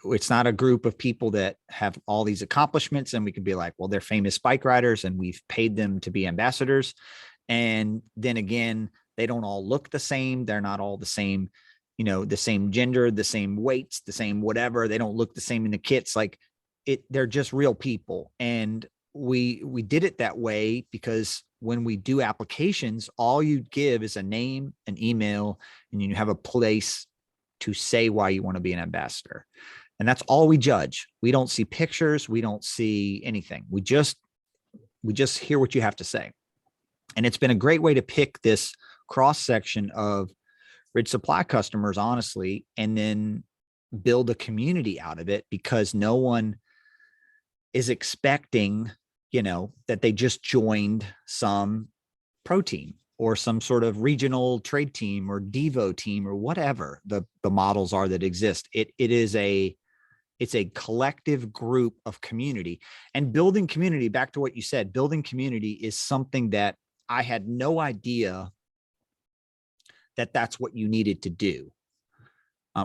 It's not a group of people that have all these accomplishments and we could be like, well, they're famous bike riders and we've paid them to be ambassadors. And then again, they don't all look the same. They're not all the same, you know, the same gender, the same weights, the same whatever. They don't look the same in the kits. Like they're just real people. And we did it that way because when we do applications, all you give is a name, an email, and you have a place to say why you want to be an ambassador. And that's all we judge. We don't see pictures. We don't see anything. We just hear what you have to say. And it's been a great way to pick this cross section of Ridge Supply customers, honestly, and then build a community out of it, because no one is expecting, you know, that they just joined some pro team or some sort of regional trade team or Devo team or whatever the models are that exist. It's a collective group of community. And building community, back to what you said, building community is something that I had no idea that that's what you needed to do.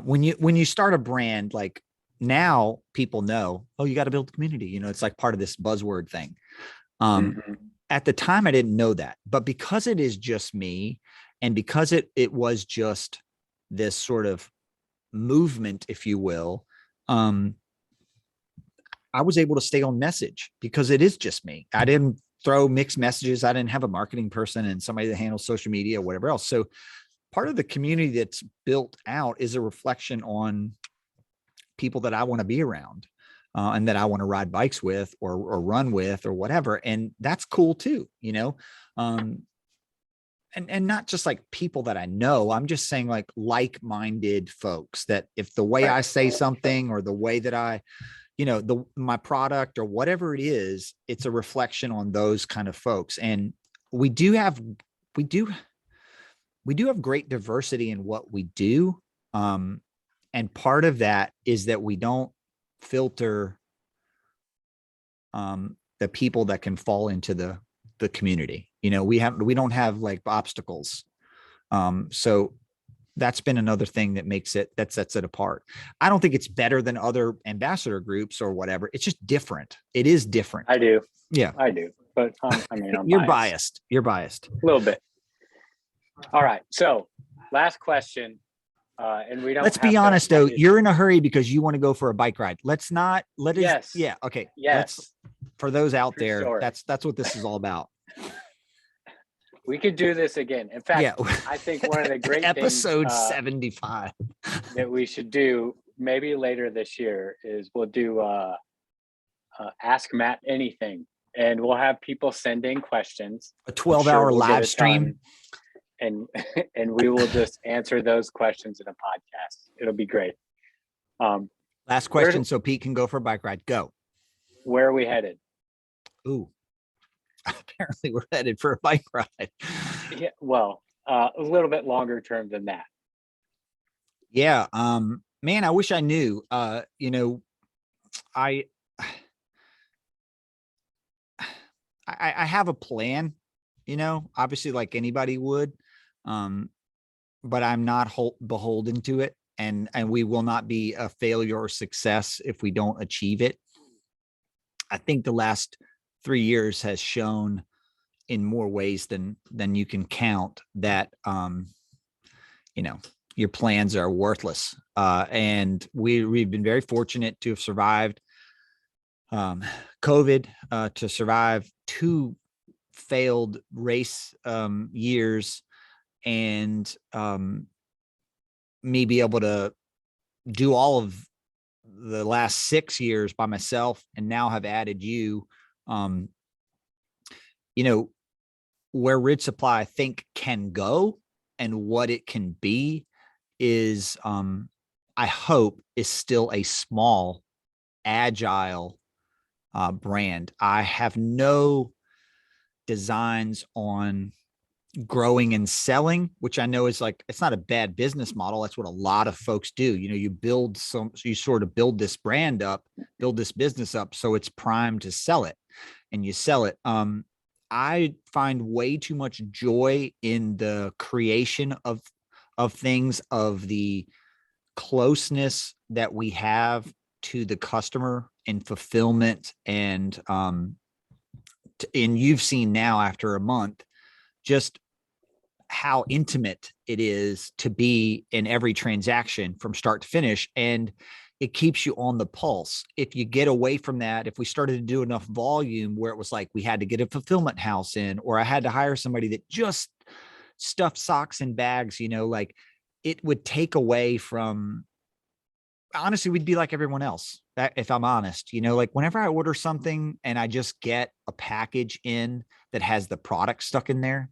When you start a brand, like now people know, oh, you got to build community. You know, it's like part of this buzzword thing. At the time, I didn't know that, but because it is just me, and because it was just this sort of movement, if you will, I was able to stay on message because it is just me. I didn't throw mixed messages. I didn't have a marketing person and somebody that handles social media, whatever else. So part of the community that's built out is a reflection on people that I want to be around. And that I want to ride bikes with or run with or whatever. And that's cool too, you know? and not just like people that I know, I'm just saying like-minded folks that if the way I say something or the way that I, my product or whatever it is, it's a reflection on those kind of folks. And we do have great diversity in what we do. And part of that is that we don't filter the people that can fall into the community. We don't have like obstacles. So that's been another thing that sets it apart. I don't think it's better than other ambassador groups or whatever. It's just different. It is different. I do. Yeah, I do. But I'm you're biased. You're biased. A little bit. All right. So last question. And we don't. Let's be honest though. You're in a hurry because you want to go for a bike ride. Let's not let it. Yes. Yeah. Okay. Yes. For those out True there, story. that's what this is all about. We could do this again. In fact, yeah. I think one of the great episode things, 75 that we should do maybe later this year is we'll do Ask Matt Anything, and we'll have people send in questions. A 12-hour live stream. And we will just answer those questions in a podcast. It'll be great. Last question, so Pete can go for a bike ride. Go. Where are we headed? Ooh, apparently we're headed for a bike ride. Yeah, well, a little bit longer term than that. Yeah, man, I wish I knew. I have a plan. Obviously, like anybody would. But I'm not beholden to it, and we will not be a failure or success if we don't achieve it. I think the last 3 years has shown in more ways than you can count that your plans are worthless. And we've been very fortunate to have survived COVID, to survive 2 failed race years, and me be able to do all of the last 6 years by myself, and now have added you. Where Ridge Supply I think can go and what it can be is, I hope, is still a small, agile brand. I have no designs on growing and selling, which I know is like, it's not a bad business model. That's what a lot of folks do. You sort of build this brand up, build this business up, so it's primed to sell it, and you sell it. I find way too much joy in the creation of things, of the closeness that we have to the customer and fulfillment. And you've seen now after a month, just how intimate it is to be in every transaction from start to finish. And it keeps you on the pulse. If you get away from that, if we started to do enough volume where it was like we had to get a fulfillment house in, or I had to hire somebody that just stuffed socks in bags, like it would take away from, honestly, we'd be like everyone else. If I'm honest, like whenever I order something and I just get a package in that has the product stuck in there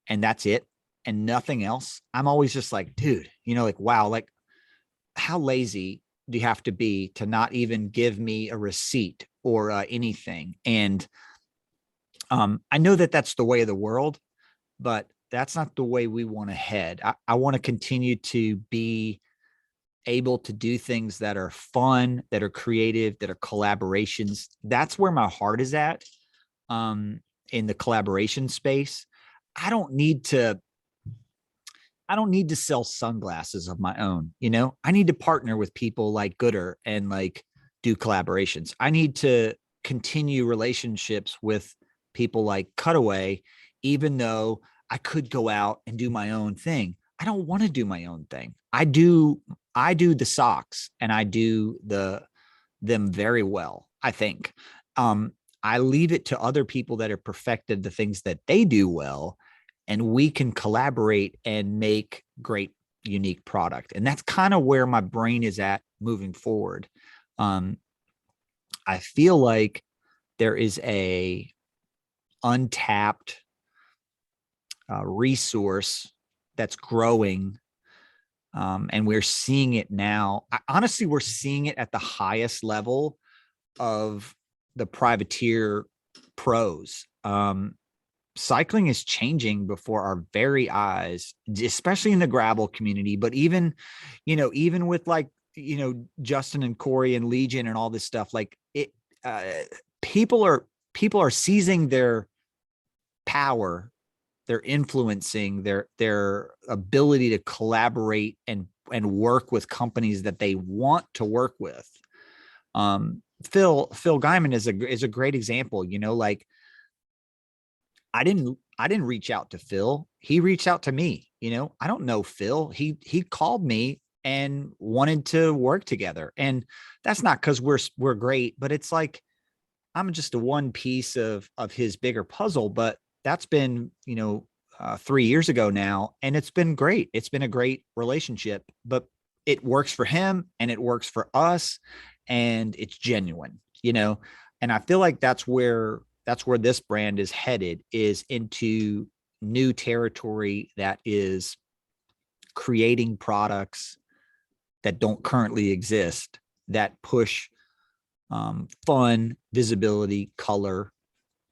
and that's it and nothing else, I'm always just like, dude, like, wow, like how lazy do you have to be to not even give me a receipt or anything? And I know that that's the way of the world, but that's not the way we want to head. I want to continue to be able to do things that are fun, that are creative, that are collaborations. That's where my heart is at, in the collaboration space. I don't need to sell sunglasses of my own. I need to partner with people like Gooder and like do collaborations. I need to continue relationships with people like Cutaway, even though I could go out and do my own thing. I don't want to do my own thing. I do the socks, and I do them very well, I think. I leave it to other people that are perfected the things that they do well, and we can collaborate and make great, unique product. And that's kind of where my brain is at moving forward. I feel like there is a untapped resource that's growing. And we're seeing it now. Honestly, we're seeing it at the highest level of the privateer pros. Cycling is changing before our very eyes, especially in the gravel community, but even with like, Justin and Corey and Legion and all this stuff, like it, people are seizing their power, they're influencing their ability to collaborate and work with companies that they want to work with. Phil Guyman is a great example. Like I didn't reach out to Phil. He reached out to me. I don't know Phil. He called me and wanted to work together. And that's not because we're great, but it's like I'm just a one piece of his bigger puzzle. But that's been 3 years ago now, and it's been great. It's been a great relationship. But it works for him and it works for us, and it's genuine. And I feel like that's where this brand is headed, is into new territory that is creating products that don't currently exist, that push fun, visibility, color,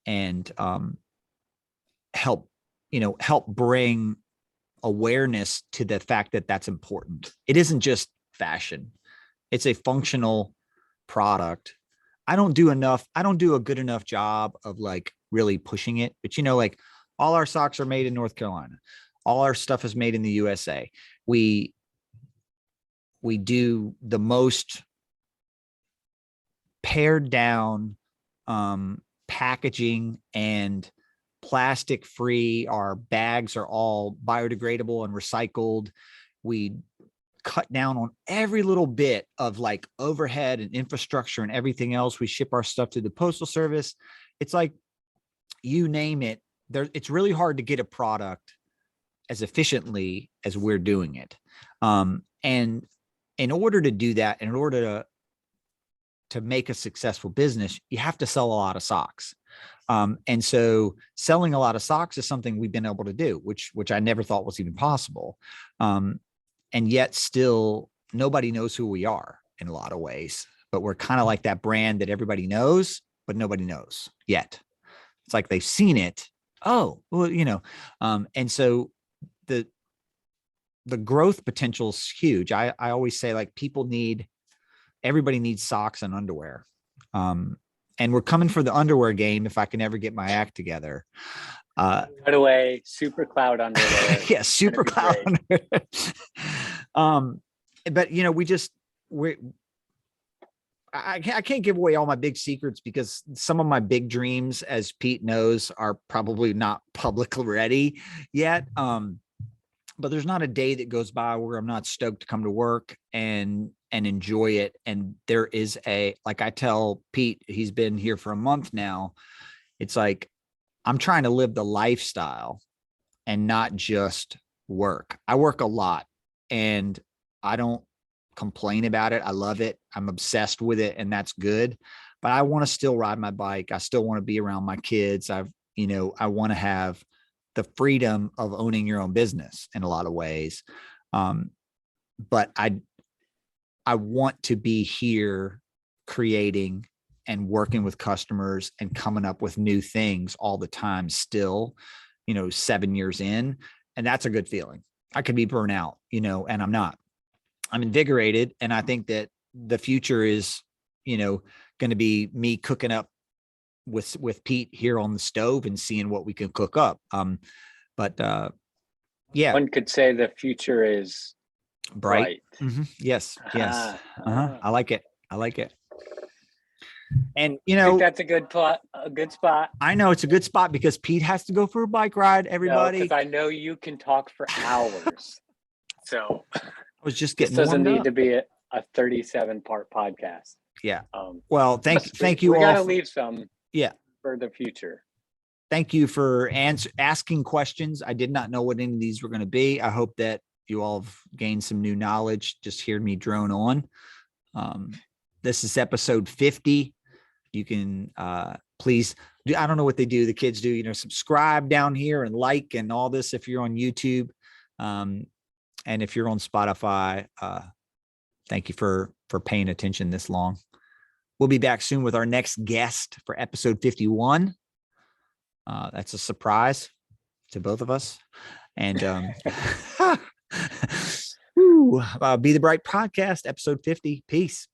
and help bring awareness to the fact that that's important. It isn't just fashion. It's a functional product. I don't do a good enough job of like really pushing it, but like all our socks are made in North Carolina. All our stuff is made in the USA. We do the most pared down packaging and plastic free. Our bags are all biodegradable and recycled. We cut down on every little bit of like overhead and infrastructure and everything else. We ship our stuff to the postal service. It's like, you name it, it's really hard to get a product as efficiently as we're doing it. And in order to do that, in order to make a successful business, you have to sell a lot of socks. And so selling a lot of socks is something we've been able to do, which I never thought was even possible. And yet still nobody knows who we are in a lot of ways, but we're kind of like that brand that everybody knows, but nobody knows yet. It's like they've seen it. Oh, well, and so the growth potential is huge. I always say, like, everybody needs socks and underwear. And we're coming for the underwear game if I can ever get my act together. Cutaway, super cloud underwear. Yeah, super cloud underwear. But I can't give away all my big secrets, because some of my big dreams, as Pete knows, are probably not publicly ready yet. But there's not a day that goes by where I'm not stoked to come to work and enjoy it. And there is like I tell Pete, he's been here for a month now. It's like, I'm trying to live the lifestyle and not just work. I work a lot and I don't complain about it. I love it. I'm obsessed with it, and that's good. But I want to still ride my bike. I still want to be around my kids. I want to have the freedom of owning your own business in a lot of ways. But I want to be here creating and working with customers and coming up with new things all the time still, 7 years in. And that's a good feeling. I could be burnt out, and I'm not. I'm invigorated. And I think that the future is, going to be me cooking up with Pete here on the stove and seeing what we can cook up. Yeah. One could say the future is bright. Mm-hmm. Yes. I like it. And I think that's a good spot. I know it's a good spot because Pete has to go for a bike ride. Everybody, because I know you can talk for hours. So I was just getting. This doesn't need to be a 37-part podcast. Yeah. Well, thank you all. We got to leave some. Yeah. For the future. Thank you for asking questions. I did not know what any of these were going to be. I hope that you all have gained some new knowledge. Just hearing me drone on. This is episode 50. You can please do. I don't know what they do. The kids do, subscribe down here and like and all this if you're on YouTube. And if you're on Spotify, thank you for paying attention this long. We'll be back soon with our next guest for episode 51. That's a surprise to both of us. And Be the Bright Podcast, episode 50. Peace.